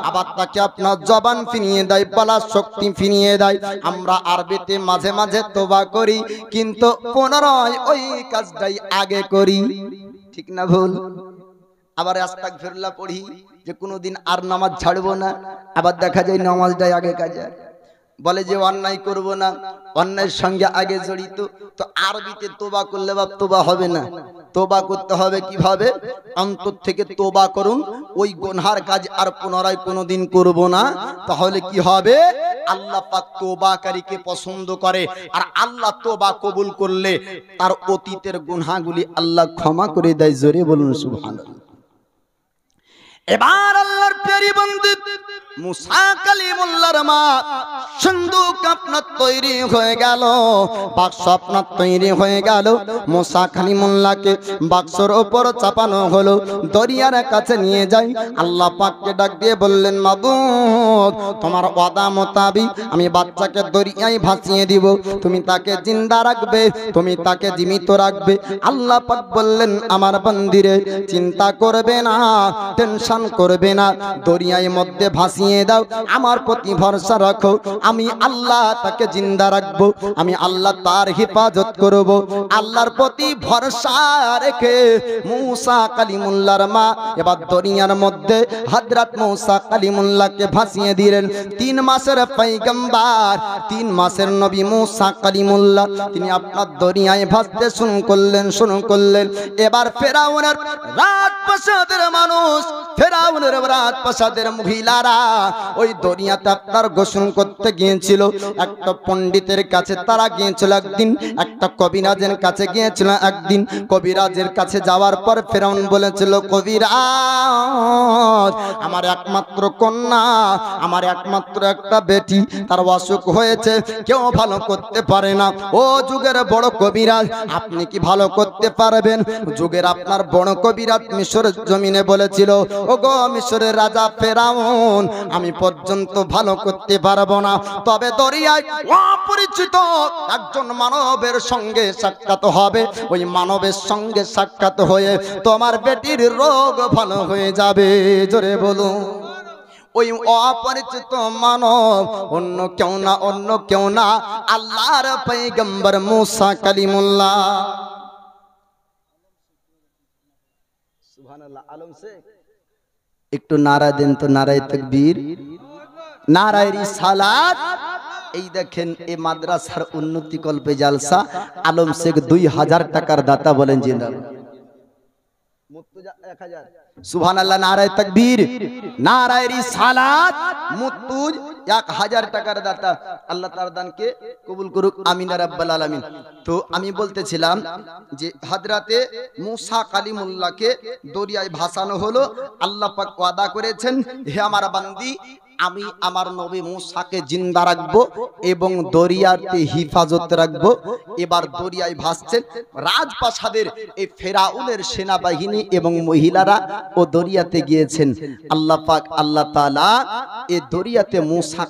আবার তাকে আপনার জবান ফিরিয়ে দেয়, বলার শক্তি ফিরিয়ে দেয়। আমরা আরবিতে মাঝে মাঝে তওবা করি, কিন্তু পুনরায় ওই কাজটাই আগে করি, ঠিক না ভুল? আবার আস্তাগফিরুল্লাহ পড়ি যে কোনোদিন আর নামাজ ছাড়বো না, আবার দেখা যায় নামাজটাই আগে কাজে। বলে যে অন্যায় করব না, অন্যায়ের সঙ্গে আগে জড়িত। তো আরবিতে তোবা করলে বাপ তোবা হবে না, তোবা করতে হবে কিভাবে? অন্তর থেকে তোবা করুন, ওই গুনহার কাজ আর পুনরায় কোনোদিন করব না। তাহলে কি হবে? আল্লাহ পাক তোবাকারীকে পছন্দ করে, আর আল্লাহ তোবা কবুল করলে তার অতীতের গুনহাগুলি আল্লাহ ক্ষমা করে দেয়। জোরে বলুন সুবহানাল্লাহ। এবার আল্লাহর প্যারি বন্দী মুসা কালিমুল্লাহর মা সিন্ধুক আপনার তৈরি হয়ে গেল, বাক্স আপনার তৈরি হয়ে গেল। মুসা কালিমুল্লাহকে বাক্সর ওপর চাপানো হলো, দরিয়ার কাছে নিয়ে যাই। আল্লাহ পাককে ডাক দিয়ে বললেন, মাবুদ তোমার ওয়াদা মোতাবিক আমি বাচ্চাকে দরিয়ায় ভাসিয়ে দিব, তুমি তাকে জিন্দা রাখবে, তুমি তাকে জীবিত রাখবে। আল্লাহ পাক বললেন, আমার বান্দিরে চিন্তা করবে না, টেনশন করবে না, দরিয়ার মধ্যে ভাসিয়ে দাও, আমার প্রতি ভরসা রাখো, আমি আল্লাহ তাকে জিন্দা রাখবো, আমি আল্লাহ তার হেফাজত করব। আল্লাহর প্রতি ভরসা রেখে মুসা কালিমুল্লাহর মা এবার দরিয়ার মধ্যে হযরত মুসা কালিমুল্লাহকে ভাসিয়ে দিলেন। 3 মাসের পয়গম্বর, 3 মাসের নবী মুসা কালিমুল্লাহ তিনি আপনার দরিয়ায় ভাসতে শুরু করলেন। এবার ফেরাউনের রাজপ্রাসাদের মানুষ, ফেরাউনের রাজপ্রাসাদের মহিলারা ওই দরিয়াতে আপনার গোসল করতে গিয়েছিল। একটা পণ্ডিতের কাছে তারা গিয়েছিল একদিন, একটা কবিরাজের কাছে গিয়েছিল একদিন। কবিরাজের কাছে যাওয়ার পর ফেরাউন বলেছিল, কবিরাজ আমার একমাত্র কন্যা, আমার একমাত্র একটা বেটি, তার অসুখ হয়েছে, কেউ ভালো করতে পারে না। ও যুগের বড় কবিরাজ, আপনি কি ভালো করতে পারবেন? যুগের আপনার বড় কবিরাজ মিশরের জমিনে বলেছিল, ও গো মিশরের রাজা ফেরাউন, আমি পর্যন্ত ভালো করতে পারবো না, তবে দরিয়ায় অপরিচিত একজন মানবের সঙ্গে সাক্ষাৎ হবে, ওই মানবের সঙ্গে সাক্ষাৎ হয়ে তোমার বেটির রোগ ভালো হয়ে যাবে। জোরে বলুন। ওই অপরিচিত মানব অন্য কেউ না, আল্লাহর পয়গম্বর মুসা কালিমুল্লাহ। সুবহানাল্লাহ। আলম শেখ একটু নারা দেন তো, নারায়ে তাকবীর, নারায়ে রিসালাত। এই দেখেন এই মাদ্রাসার উন্নতি কল্পে জালসা, আলম শেখ 2000 টাকার দাতা, বলেন জিন্দাবাদ। মুর্তজা 1000। সুবহানাল্লাহ, নারায়ে তাকবীর, নারায়ে রিসালাত। মুর্তুজ 1000 টাকার দাতা, আল্লাহ তার দানকে কবুল করুক, আমিন ইয়া রাব্বাল আলামিন। তো আমি বলতেছিলাম যে হযরতে মুসা কালিমুল্লাহকে দরিয়ায় ভাসানো হলো। আল্লাহ পাক ওয়াদা করেছেন, হে আমার বান্দি, আমি আমার নবী মুসাকে জিন্দা রাখবো এবং দরিয়াতে হিফাজত রাখবো। এবার দরিয়ায় ভাসছেন রাজপ্রাসাদের এই ফেরাউনের সেনাবাহিনী এবং মহিলারা ও দরিয়াতে গিয়েছেন। আল্লাহ পাক আল্লাহ তাআলা এই দরিয়াতে মুসা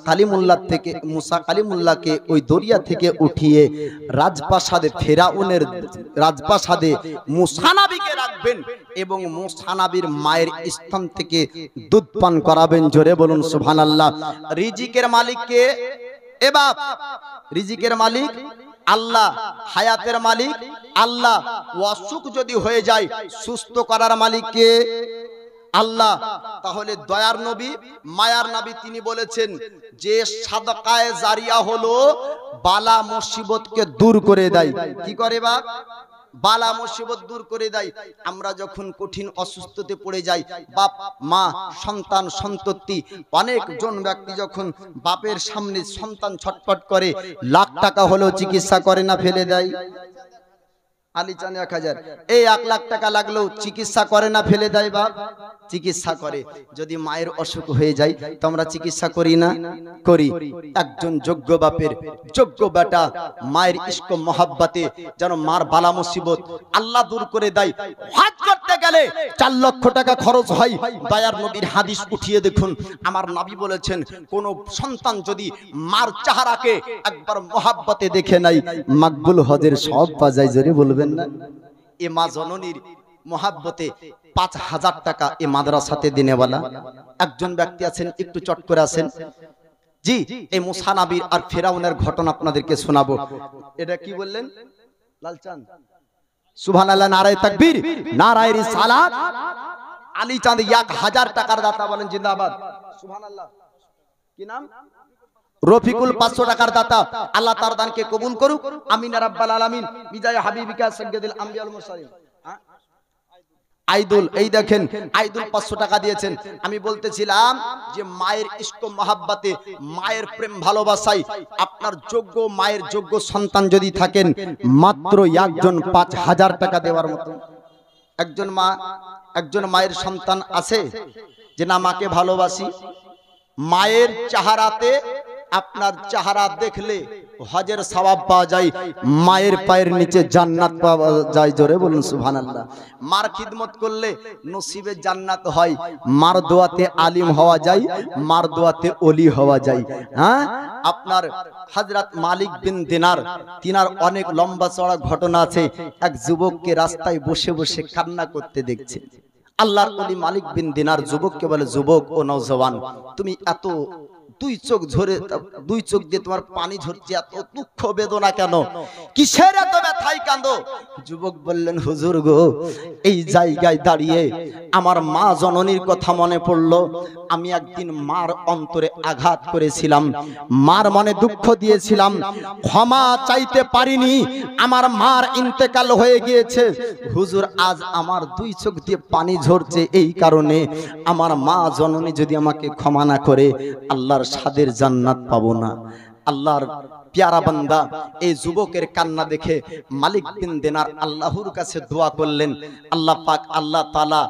কালিমুল্লাহকে ওই দরিয়া থেকে উঠিয়ে রাজপ্রাসাদে, ফেরাউনের রাজপ্রাসাদে মুসা নবীকে রাখবেন এবং মুসা নবীর মায়ের স্তন থেকে দুধ পান করাবেন। জোরে বলুন সুবহানাল্লাহ। রিজিকের মালিক কে? এ বাপ, রিজিকের মালিক আল্লাহ, হায়াতের মালিক আল্লাহ। অসুখ যদি হয়ে যায় সুস্থ করার মালিক কে? আল্লাহ। তাহলে দয়ার নবী, মায়ার নবী তিনি বলেছেন যে সাদকায়ে জারিয়া হলো বালা মুসিবতকে দূর করে দেয়। কি করে বাপ? বালা মুসিবত দূর করে দেয়। আমরা যখন কঠিন অসুস্থতে পড়ে যাই, বাপ মা সন্তান সন্ততি অনেকজন ব্যক্তি যখন বাপের সামনে সন্তান ছটফট করে, লাখ টাকা হলেও চিকিৎসা করে না, ফেলে দেয়। আলিচান 1000, এই 1 লাখ টাকা লাগলেও চিকিৎসা করে না, ফেলে দেয় বাপ? চিকিৎসা করে। যদি মায়ের অসুখ হয়ে যায় তো আমরা চিকিৎসা করি না? করি। একজন যোগ্য বাপের যোগ্য বেটা মায়ের ইশক মহব্বতে যেন মার বালা মুসিবত আল্লাহ দূর করে দেয়। হজ করতে গেলে 4 লক্ষ টাকা খরচ হয়। দয়ার নবীর হাদিস উঠিয়ে দেখুন, আমার নবী বলেছেন কোন সন্তান যদি মার চেহারাকে একবার মহব্বতে দেখে নাই, মাকবুল হজের সব পাওয়া যায়। জোরে বলবেন না? এ মা জননীর মহব্বতে 5000 টাকা এ মাদ্রাসাতে দিনেওয়ালা একজন ব্যক্তি আছেন, একটু চট করে আছেন। জি, এই মুসা নবীর আর ফেরাউনের ঘটনা আপনাদেরকে শোনাবো। এটা কি বললেন লালচাঁদ? সুবহানাল্লাহ, নারায়ে তাকবীর, নারায়ে রিসালাত। আলী চাঁদ 1000 টাকার দাতা, বলেন জিন্দাবাদ। সুবহানাল্লাহ। কি নাম? রফিকুল 500 টাকার দাতা, আল্লাহ তার দানকে কবুল করুক, আমিন রাব্বাল আলামিন। বিজয় হাবিবিকা সাইয়্যিদুল আম্বিয়া ওয়াল মুরসালিন। আইদুল, এই দেখেন আইদুল 500 টাকা দিয়েছেন। আমি বলতেছিলাম যে মায়ের ইশক মহাব্বতে, মায়ের প্রেম ভালোবাসায় আপনার যোগ্য মায়ের যোগ্য সন্তান যদি থাকেন, মাত্র একজন 5000 টাকা দেওয়ার মতো একজন মায়ের সন্তান আছে যে না মাকে ভালোবাসি, মায়ের চেহারাতে আপনার চেহারা দেখলে হজের সওয়াব পাওয়া যায়, মায়ের পায়ের নিচে জান্নাত পাওয়া যায়। জোরে বলুন সুবহানাল্লাহ। মার খিদমত করলে নসিবে জান্নাত হয়, মার দোয়াতে আলিম হওয়া যায়, মার দোয়াতে ওলি হওয়া যায়। হ্যাঁ, আপনার হযরত মালিক বিন দিনার, তিনার অনেক লম্বা চড়া ঘটনা আছে। এক যুবককে রাস্তায় বসে বসে কান্না করতে দেখছে। আল্লাহর ওলি মালিক বিন দিনার যুবককে বলে, যুবক ও নওজওয়ান, তুমি এত দুই চোখ দিয়ে তোমার পানি ঝরছে, এত দুঃখ বেদনা কেন, কিসের এত ব্যথায় কাঁদো? যুবক বললেন, হুজুর গো, এই জায়গায় দাঁড়িয়ে আমার মা জননীর কথা মনে পড়লো। আমি একদিন মার অন্তরে আঘাত করেছিলাম, মার মনে দুঃখ দিয়েছিলাম, ক্ষমা চাইতে পারিনি, আমার মার ইন্তেকাল হয়ে গিয়েছে। হুজুর, আজ আমার দুই চোখ দিয়ে পানি ঝরছে এই কারণে, আমার মা জননী যদি আমাকে ক্ষমা না করে, আল্লাহর সাদের জান্নাত পাবো না। আল্লাহর প্যারা বান্দা এই যুবকের কান্না দেখে মালিক বিন দিনার আল্লাহর কাছে দোয়া করলেন। আল্লাহ পাক, আল্লাহ তাআলা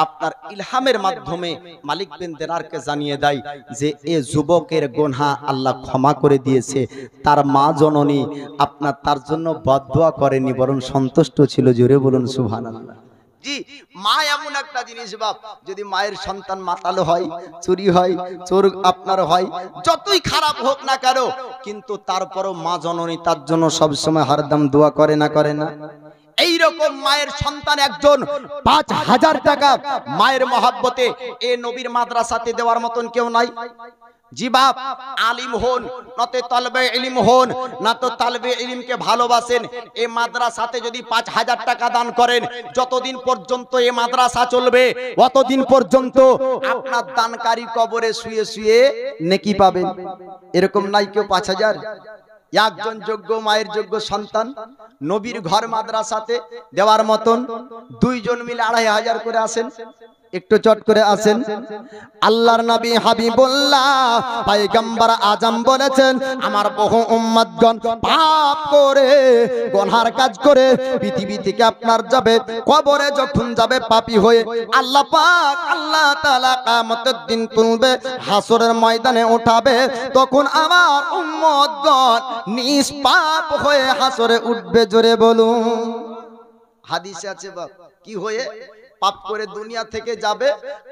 আপনার ইলহামের মাধ্যমে মালিক বিন দিনারকে জানিয়ে দেয় যে এই যুবকের গুনাহ আল্লাহ ক্ষমা করে দিয়েছে। তার মা জননী আপনার তার জন্য বদদোয়া করেনি, বরং সন্তুষ্ট ছিল। জোরে বলুন সুবহানাল্লাহ। জি, মা এমন একটা জিনিস বাপ, যদি মায়ের সন্তান মাতাল হয়, চুরি হয়, চোর আপনার হয়, যতই খারাপ হোক না কেন, কিন্তু তারপরও মা জননী তার জন্য সবসময় হরদম দোয়া করে না, করে না? এইরকম মায়ের সন্তান একজন 5000 টাকা মায়ের মহব্বতে এ নবীর মাদ্রাসাতে দেওয়ার মতন কেউ নাই। জি বাপ, আলিম হন নতে তালবে ইলম হন, না তো তালবে ইলমকে ভালোবাসেন। এই মাদ্রাসাতে যদি 5000 টাকা দান করেন, যতদিন পর্যন্ত এই মাদ্রাসা চলবে ততদিন পর্যন্ত আপনার দানকারী কবরে শুয়ে শুয়ে নেকি পাবেন। এরকম নাই কেউ 5000? একজন যোগ্য মায়ের যোগ্য সন্তান নবীর ঘর মাদ্রাসাতে দেওয়ার মতন দুইজন মিলে 2500 করে আসেন। একটু চট করে আসেন। আল্লাহর নবী হাবিবুল্লাহ পয়গম্বর আজম বলেছেন, আমার বহু উম্মতগণ পাপ করে, গুনার কাজ করে পৃথিবী থেকে আপনার যাবে, কবরে যখন যাবে পাপী হয়ে, আল্লাহ পাক আল্লাহ তাআলা কিয়ামতের দিন তুলবে, হাসরের ময়দানে উঠাবে, তখন আমার উম্মতগণ নিষ্পাপ হয়ে হাসরে উঠবে। জোরে বলুন। হাদিসে আছে বাপ, কি হয়ে? পাপ করে দুনিয়া থেকে যাবে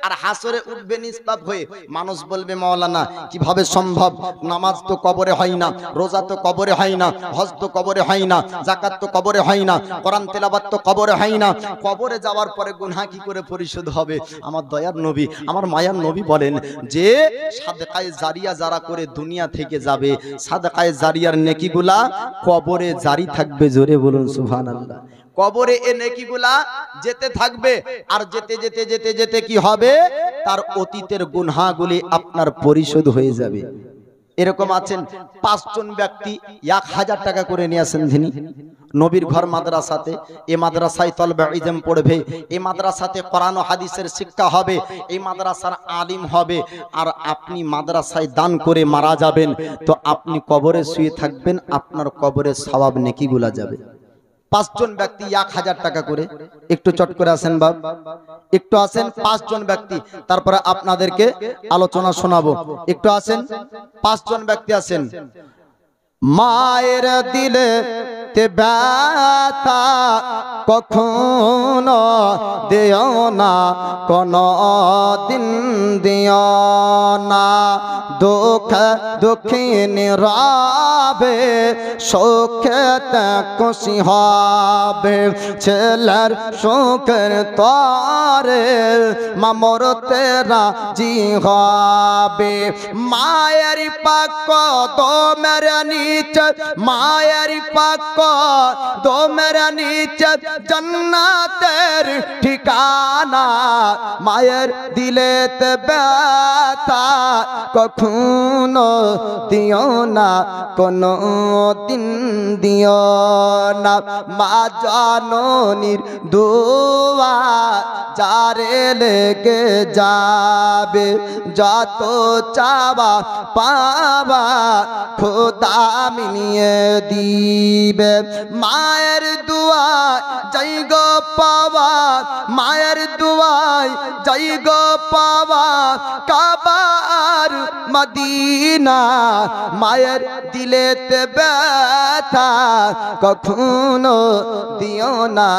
আর হাসরে উঠবে নিষ্পাপ হয়ে। মানুষ বলবে, মাওলানা কিভাবে সম্ভব? নামাজ তো কবরে হয় না, রোজা তো কবরে হয় না, হজ তো কবরে হয় না, যাকাত তো কবরে হয় না, কোরআন তেলাওয়াত তো কবরে হয় না। কবরে যাওয়ার পরে গুনাহ কি করে পরিশোধ হবে? আমার দয়ার নবী, আমার মায়ার নবী বলেন যে সাদকায়ে জারিয়া যারা করে দুনিয়া থেকে যাবে, সাদকায়ে জারিয়ার নেকিগুলা কবরে জারি থাকবে। জোরে বলুন সুবহানাল্লাহ। কবরে এ নেকিগুলা যেতে থাকবে, আর যেতে যেতে যেতে যেতে কি হবে? তার অতীতের গুনাহগুলি আপনার পরিশোধ হয়ে যাবে। এরকম আছেন 5 জন ব্যক্তি 1000 টাকা করে নিয়ে আসেন তিনি নবীর ঘর মাদ্রাসাতে। এই মাদ্রাসায় তলবে ইলম পড়বে, এই মাদ্রাসাতে কোরআন ও হাদিসের শিক্ষা হবে, এই মাদ্রাসার আলিম হবে। আর আপনি মাদ্রাসায় দান করে মারা যাবেন, তো আপনি কবরে শুয়ে থাকবেন, আপনার কবরে সওয়াব নেকিগুলা যাবে। 5 জন ব্যক্তি 1000 টাকা করে। একটু চট করে আসেন বাপ, একটু আসেন। 5 জন ব্যক্তি, তারপরে আপনাদেরকে আলোচনা শোনাবো। একটু আসেন, 5 জন ব্যক্তি আসেন। মায়ের দিলে তে ব্যথা কখনো দিও না, কোনো দিন দিও না, দুঃখ দুঃখিনী রবে, সুখেতে খুশি হবে, ছেলের সুখের তরে মামরতে রাজি হবে। মায়ের পাক কদমের নিচে, মায়ের পাক কদমের নিচে জান্নাতের ঠিকানা, মায়ের দিলেতে ব্যথা কখনো দিও না, কোনো দিন দিও না। মা জননীর দোয়া যারে লেগে যাবে, যত চাওয়া পাওয়া খোদা মিলিয়ে দিবে। মায়ের দুয়ায় যাই গো পাওয়া, মায়ের দুয়ায় যাই গো পাওয়া কাবার মদিনা। মায়ের দিলেতে ব্যথা কখনো দিও না,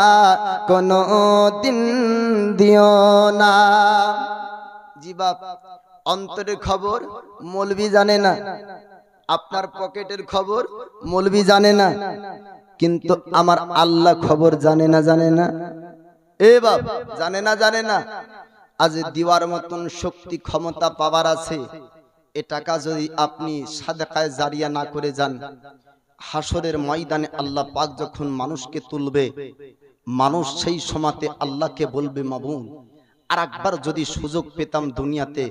কোনো দিন দিও না। জি বাপ, অন্তরের খবর মৌলবি জানে না, আপনার পকেটের খবর মৌলবি জানে না, কিন্তু আমার আল্লাহ খবর জানে না, জানে না? এ বাপ, জানে না, জানে না? আজ দিওয়ার মতন শক্তি ক্ষমতা পাওয়ার আছে, এ টাকা যদি আপনি সাদাকায়ে জারিয়া না করে যান, হাসরের ময়দানে আল্লাহ পাক যখন মানুষকে তুলবে, মানুষ সেই সময়তে আল্লাহকে বলবে, মাবুদ আর একবার যদি সুযোগ পেতাম দুনিয়াতে,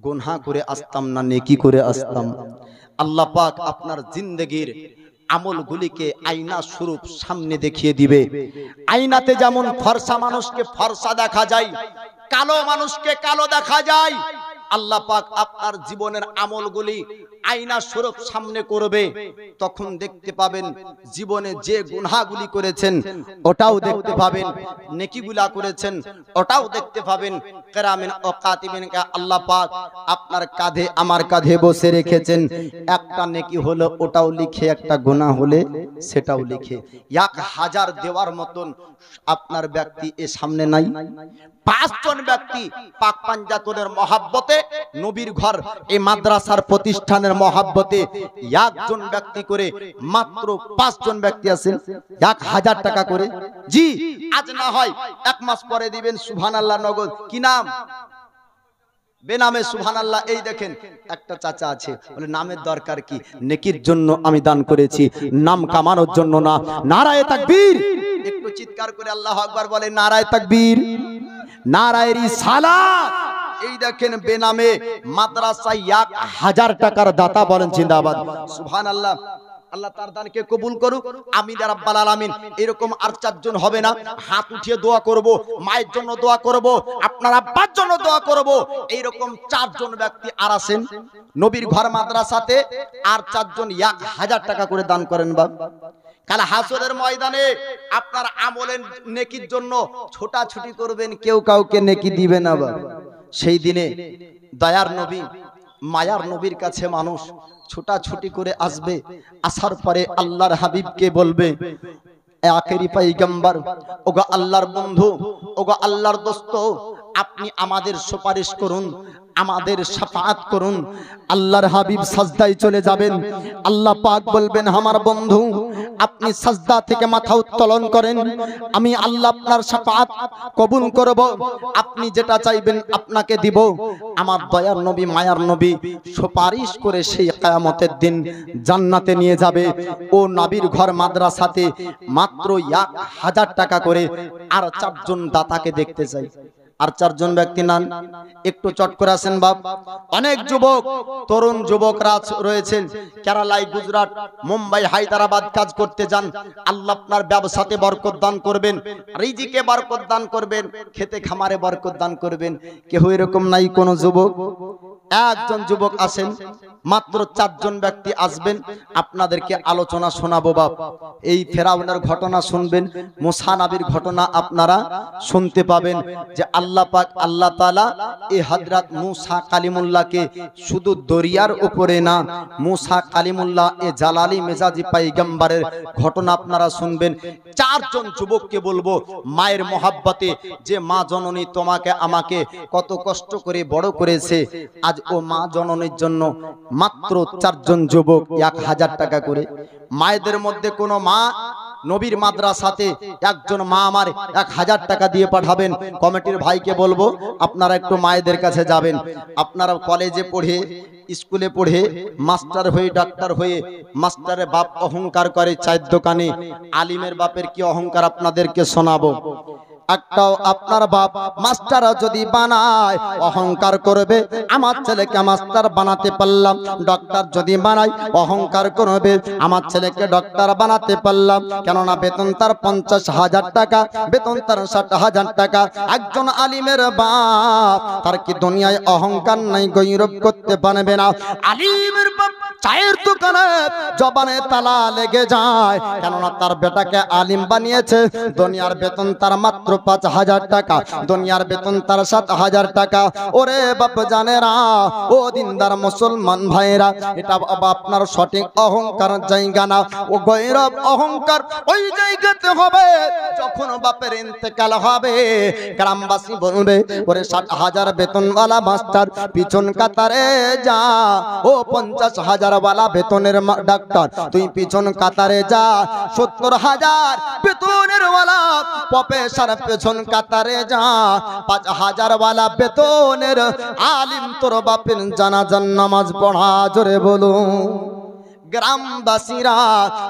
গুনাহ করে আসতাম না নেকি করে আসতাম। আল্লাহ পাক আপনার জিন্দেগির আমলগুলিকে আয়না স্বরূপ সামনে দেখিয়ে দিবে। আয়নাতে যেমন ফর্সা মানুষকে ফর্সা দেখা যায়, কালো মানুষকে কালো দেখা যায়, আল্লাহ পাক আপনার জীবনের আমলগুলি আয়না স্বরূপ সামনে করবে। তখন দেখতে পাবেন জীবনে যে গুনাহগুলি করেছেন ওটাও দেখতে পাবেন, নেকিগুলা করেছেন ওটাও দেখতে পাবেন। কিরামিন ও কাতিবিন কে আল্লাহ পাক আপনার কাঁধে আমার কাঁধে বসে রেখেছেন। একটা নেকি হলো ওটাও লিখে, একটা গুনাহ হলে সেটাও লিখে। 1000 দেওয়ার মতন আপনার ব্যক্তি এ সামনে নাই। 5 জন ব্যক্তি পাক পাঞ্জাতনের মহাব্বতে, নবীর ঘর এই মাদ্রাসার প্রতিষ্ঠানের মহাব্বতে একজন ব্যক্তি করে, মাত্র 5 জন ব্যক্তি আছেন, 1000 টাকা করে। জি, আজ না হয় 1 মাস পরে দিবেন সুবহানাল্লাহ নগদ। কি নাম? বেনামে সুবহানাল্লাহ। এই দেখেন একটা চাচা আছে, বলে নামের দরকার কি, নেকির জন্য আমি দান করেছি, নাম কামানোর জন্য না। নারায়ে তাকবীর, একটু চিৎকার করে আল্লাহু আকবার বলে, নারায়ে তাকবীর, নারায়ে রিসালাত। এই দেখেন বেনামে মাদ্রাসায় 1000 টাকার দাতা, বলেন জিন্দাবাদ সুবহানাল্লাহ। আল্লাহ তার দানকে কবুল করুক, আমিন ইয়া রাব্বাল আলামিন। এরকম আর 4 জন হবে না, হাত উঠিয়ে দোয়া করব, মায়ের জন্য দোয়া করব, আপনার আব্বার জন্য দোয়া করব। এইরকম 4 জন ব্যক্তি আর আছেন নবীর ঘর মাদ্রাসাতে, আর 4 জন 1000 টাকা করে দান করেন। বাপ, কাল হাসরের ময়দানে আপনার আমলের নেকির জন্য ছোটাছুটি করবেন, কেউ কাউকে নেকি দিবে না। বাপ, সেই দিনে দয়ার নবী মায়ার নবীর কাছে মানুষ ছোটাছুটি করে আসবে। আসার পরে আল্লাহর হাবিবকে বলবে, আখেরি পয়গম্বর, ওগো আল্লাহর বন্ধু, ওগো আল্লাহর দোস্ত, আপনি আমাদের সুপারিশ করুন, আমাদের শাফাআত করুন। আল্লাহর হাবিব সাজদায় চলে যাবেন। আল্লাহ পাক বলবেন, আমার বন্ধু আপনি সাজদা থেকে মাথা উত্তোলন করেন, আমি আল্লাহ আপনার শাফাআত কবুল করব, আপনি যেটা চাইবেন আপনাকে দিব। আমার দয়ার নবী মায়ার নবী সুপারিশ করে সেই কিয়ামতের দিন জান্নাতে নিয়ে যাবে। ও নবীর ঘর মাদ্রাসাতে মাত্র 1000 টাকা করে। আর 4 জন দাতাকে দেখতে চাই। আর 4 জন ব্যক্তি নান, একটু চট করে আসেন। বাপ, অনেক যুবক তরুণ যুবকরা রয়েছেন, কেরালায়, গুজরাট, মুম্বাই, হায়দ্রাবাদ কাজ করতে যান। আল্লাহ আপনার ব্যবসাতে বরকত দান করবেন, রিজিকে বরকত দান করবেন, খেতে খামারে বরকত দান করবেন। কেউ এরকম নাই কোন যুবক? একজন যুবক আসেন, মাত্র 4 জন ব্যক্তি আসবেন, আপনাদেরকে আলোচনা শোনাবো। বাপ, এই ফেরাউনের ঘটনা শুনবেন, মুসা নবীর ঘটনা আপনারা শুনতে পাবেন, যে আল্লাহ পাক আল্লাহ তাআলা এই হযরত মুসা কালিমুল্লাহকে শুধু দরিয়ার উপরে না, মুসা কালিমুল্লাহ এ জালালি মেজাজি পয়গম্বরের ঘটনা আপনারা শুনবেন। 4 জন যুবককে বলবো, মায়ের মহব্বতে, যে মা জননী তোমাকে আমাকে কত কষ্ট করে বড় করেছে, আজ ও মা জননীর জন্য মাত্র 4 জন যুবক 1000 টাকা করে। মায়েদের মধ্যে কোন মা নবীর মাদ্রাসাতে একজন মা আমার 1000 টাকা দিয়ে পাঠাবেন। কমিটির ভাইকে বলবো আপনারা একটু মায়েদের কাছে যাবেন। আপনারা কলেজে পড়ে, স্কুলে পড়ে, মাস্টার হয়ে, ডাক্তার হয়ে, মাস্টারের বাপ অহংকার করে চায়ের দোকানে, আলিমের বাপের কি অহংকার আপনাদেরকে শোনাবো। একটাও আপনার বাপ মাস্টার যদি বানায় অহংকার করবে, আমার ছেলেকে মাস্টার বানাতে পারলাম। ডক্টর যদি বানায় অহংকার করবে, আমার ছেলেকে ডক্টর বানাতে পারলাম। কেননা বেতন তার 50,000 টাকা, বেতন তার 60,000 টাকা। একজন আলিমের বাপ তার কি দুনিয়ায় অহংকার নাই, গৌরব করতে পারবে না? আলিমের বাপ চায়ের দোকানে জবানে তালা লেগে যায়, কেননা তার বেটাকে আলিম বানিয়েছে। দুনিয়ার বেতন তার মাত্র 5,000 টাকা, দুনিয়ার বেতন তার 7,000 টাকা। ওরে বাপ জানেরা, ও দিনদার মুসলমান ভাইরা, এটা আপনার সঠিক অহংকার জায়গা না। ও গৌরব অহংকার ওই জায়গাতে হবে যখন বাপের ইন্তেকাল হবে। গ্রামবাসী বলবে, ওরে 60,000 বেতনওয়ালা মাস্টার পিছন কাতারে যা। ও 50,000 ওয়ালা বেতনের ডাক্তার তুই পিছন কাতারে যা। 70,000 বেতনের ওয়ালা প্রফেসর পেছন কাতারে যা। 5,000 ওয়ালা বেতনের আলিম তোর বাপের জানাজার নামাজ পড়া। জোরে বলুন। গ্রামবাসীরা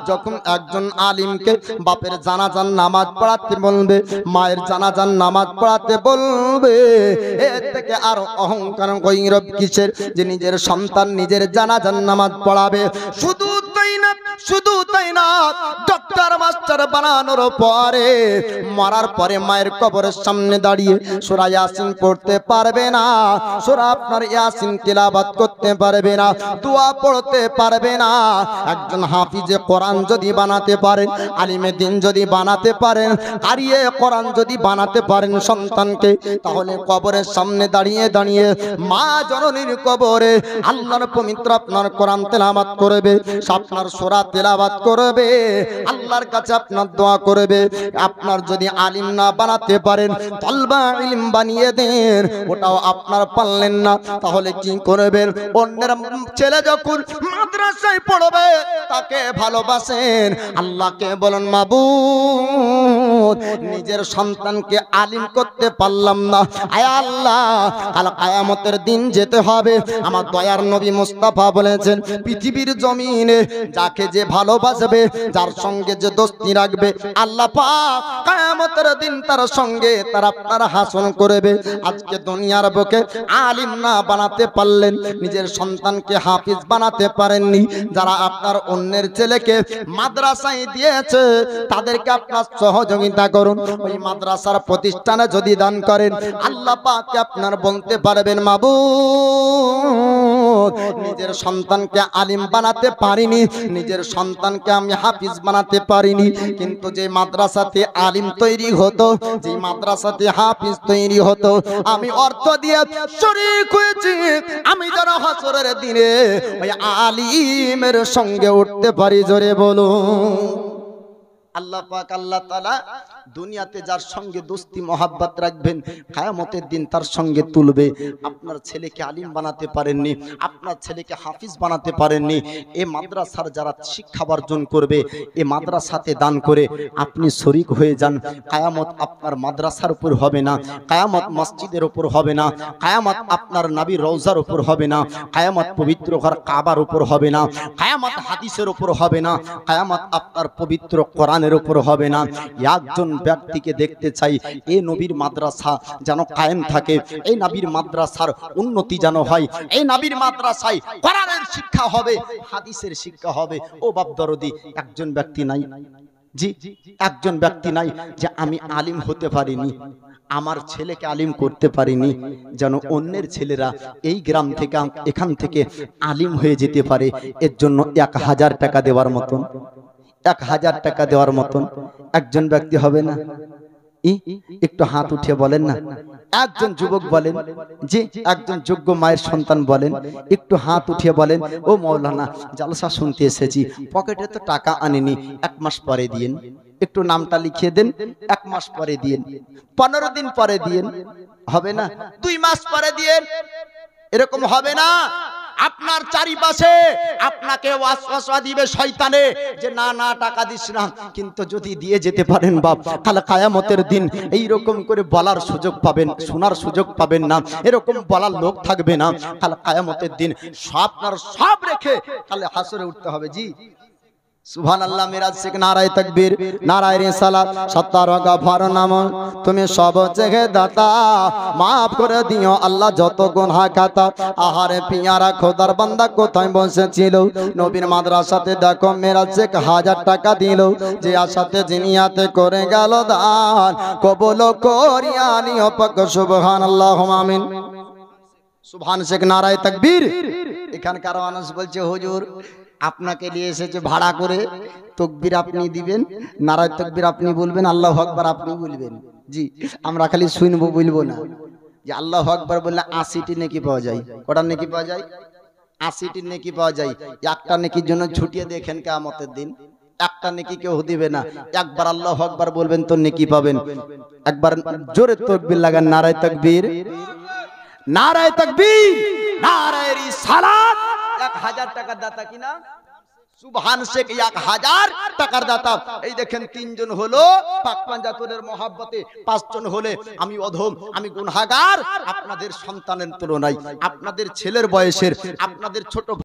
যখন একজন আলিমকে বাপের জানাজার নামাজ পড়াতে বলবে, মায়ের জানাজার নামাজ পড়াতে বলবে, এর থেকে আর অহংকার গৌরব কিসের যে নিজের সন্তান নিজের জানাজার নামাজ পড়াবে? শুধু তাই না, শুধু তাই না, ডক্টর মাস্টার বানানোর পরে মরার পরে মায়ের কবরের সামনে দাঁড়িয়ে সূরা ইয়াসিন পড়তে পারবে না, সূরা আপনার ইয়াসিন তিলাওয়াত করতে পারবে না, দোয়া পড়তে পারবে না। একজন হাফিজে কোরআন যদি বানাতে পারেন, আলিমে দিন যদি বানাতে পারেন, কারিয়ে কোরআন যদি বানাতে পারেন সন্তানকে, তাহলে কবরের সামনে দাঁড়িয়ে দাঁড়িয়ে মা জননীর কবরে আল্লাহর পবিত্র আপনার কোরআন তেলাওয়াত করবে, আপনার সূরা তেলাওয়াত করবে, আল্লাহর কাছে আপনার দোয়া করবে। আপনার যদি আলিম না বানাতে পারেন, তলবা ইলম বানিয়ে দেন, ওটাও আপনার পারলেন না, তাহলে কি করবেন? অন্যের ছেলে যখন মাদ্রাসায় পড়বে তাকে ভালোবাসেন, আল্লাহকে বলেন মাবুদ নিজের সন্তানকে আলিম করতে পারলাম না, আয় আল্লাহ কাল কিয়ামতের দিন যেতে হবে। আমার দয়ার নবী মুস্তাফা বলেছেন, পৃথিবীর জমিনে যাকে যে ভালোবাসবে, যার সঙ্গে যে দোস্তি রাখবে, আল্লাহ পাক কিয়ামতের দিন তার সঙ্গে তার আপনার হাসন করবে। আজকে দুনিয়ার বুকে আলিম না বানাতে পারলেন, নিজের সন্তানকে হাফিজ বানাতে পারেননি, যারা আপনার অন্যের ছেলেকে মাদ্রাসায় দিয়েছে তাদেরকে আপনার সহযোগিতা করুন। ওই মাদ্রাসার প্রতিষ্ঠানে যদি দান করেন, আল্লাহ পাককে আপনার বলতে পারবেন মাবুদ নিজের সন্তানকে আলিম বানাতে পারিনি, নিজের সন্তানকে আমি হাফিজ বানাতে পারিনি, কিন্তু যে মাদ্রাসাতে আলিম তৈরি হতো, যে মাদ্রাসাতে হাফিজ তৈরি হতো, আমি অর্থ দিয়ে শরীক হয়েছি, আমি যেন হাসরের দিনে ওই আলিমের সঙ্গে উঠতে পারি। জোরে বলুন। আল্লাহ পাক আল্লাহ তাআলা দুনিয়াতে যার সঙ্গে দোস্তি মহাব্বত রাখবেন, কিয়ামতের দিন তার সঙ্গে তুলবে। আপনার ছেলেকে আলিম বানাতে পারেননি, আপনার ছেলেকে হাফিজ বানাতে পারেননি, এই মাদ্রাসার যারা শিক্ষা অর্জন করবে, এই মাদ্রাসাতে দান করে আপনি শরীক হয়ে যান। কিয়ামত আপনার মাদ্রাসার উপর হবে না, কিয়ামত মসজিদের উপর হবে না, কিয়ামত আপনার নবীর রওজার উপর হবে না, কিয়ামত পবিত্র ঘর কাবার উপর হবে না, কিয়ামত হাদিসের উপর হবে না, কিয়ামত আপনার পবিত্র কোরআনের উপর হবে না। একজন ব্যক্তিকে দেখতে চাই, এই নবীর মাদ্রাসা যেন কায়েম থাকে, এই নবীর মাদ্রাসার উন্নতি যেন হয়, এই নবীর মাদ্রাসায় কোরআনের শিক্ষা হবে, হাদিসের শিক্ষা হবে। ও বাপ দরদি, একজন ব্যক্তি নাই, জি একজন ব্যক্তি নাই যে আমি আলিম হতে পারিনি, আমার ছেলেকে আলিম করতে পারিনি, যেন অন্যের ছেলেরা এই গ্রাম থেকে এখান থেকে আলিম হয়ে যেতে পারে। এর জন্য 1000 টাকা দেওয়ার মতন, 1000 টাকা দেওয়ার মতন একজন ব্যক্তি হবে না? একটু হাত উঠিয়ে বলেন না। একজন যুবক বলেন, যে একজন যোগ্য মায়ের সন্তান বলেন, একটু হাত উঠিয়ে বলেন, ও মাওলানা জালসা শুনতে এসেছি, পকেটে তো টাকা আনিনি, 1 মাস পরে দিয়েন, একটু নামটা লিখিয়ে দেন, 1 মাস পরে দিয়েন, 15 দিন পরে দিয়েন, হবে না? 2 মাস পরে দিয়েন, এরকম হবে না? আপনার চারিপাশে আপনাকে ওয়াসওয়াসা দিবে শয়তানে যে না না টাকা দিস না, কিন্তু যদি দিয়ে যেতে পারেন বাপ, কাল কিয়ামতের দিন এই রকম করে বলার সুযোগ পাবেন, শোনার সুযোগ পাবেন না, এরকম বলার লোক থাকবে না। কাল কিয়ামতের দিন আপনার সব রেখে কালে হাসরে উঠতে হবে। জি সুবহানাল্লাহ মিরাজ শেখ নারায়ে তাকবীর নারায়ে রিসালাত সত্তার গফার নাম তুমি সব জেগে দাতা maaf করে দিও আল্লাহ যত গুনাহ খাতা আহারে পিয়ারা খোদার বান্দা কোথায় বসেছিল নবীর মাদ্রাসাতে দেখো মিরাজ শেখ 1000 টাকা দিল যে আশাতে জিনিয়াতে করে গেল দান কবুল করিয়া নিও পাক সুবহানাল্লাহ আমিন সুবহান শেখ নারায়ে তাকবীর এখানকার মানুষ বলছে হুজুর আপনাকে নিয়ে এসেছে ভাড়া করে তাকবীর আপনি দিবেন নারায়ে তাকবীর আপনি বলবেন আল্লাহু আকবার আপনি বলবেন জি আমরা খালি শুনবো বলবো না যে আল্লাহু আকবার বললে 80টি নেকি পাওয়া যায় কটা নেকি পাওয়া যায় 80টি নেকি পাওয়া যায় একটা নেকির জন্য ছুটিয়ে দেখেন কিয়ামতের দিন একটা নেকি কেউ দিবে না একবার আল্লাহু আকবার বলবেন তো নেকি পাবেন একবার জোরে তাকবীর লাগান নারায়ে তাকবীর নারায়ে তাকবীর নারায়ে রিসালাত 1000 টাকার দাতা কিনা সুবহান শেখ 1000 টাকার দাতা এই দেখেন তিনজন হলো পাক পাঞ্জাতনের মহব্বতে পাঁচজন হলে আমি অধম আমি গুনাহগার আপনাদের সন্তানের তুলনায় আপনাদের ছেলের বয়সের আপনাদের ছোট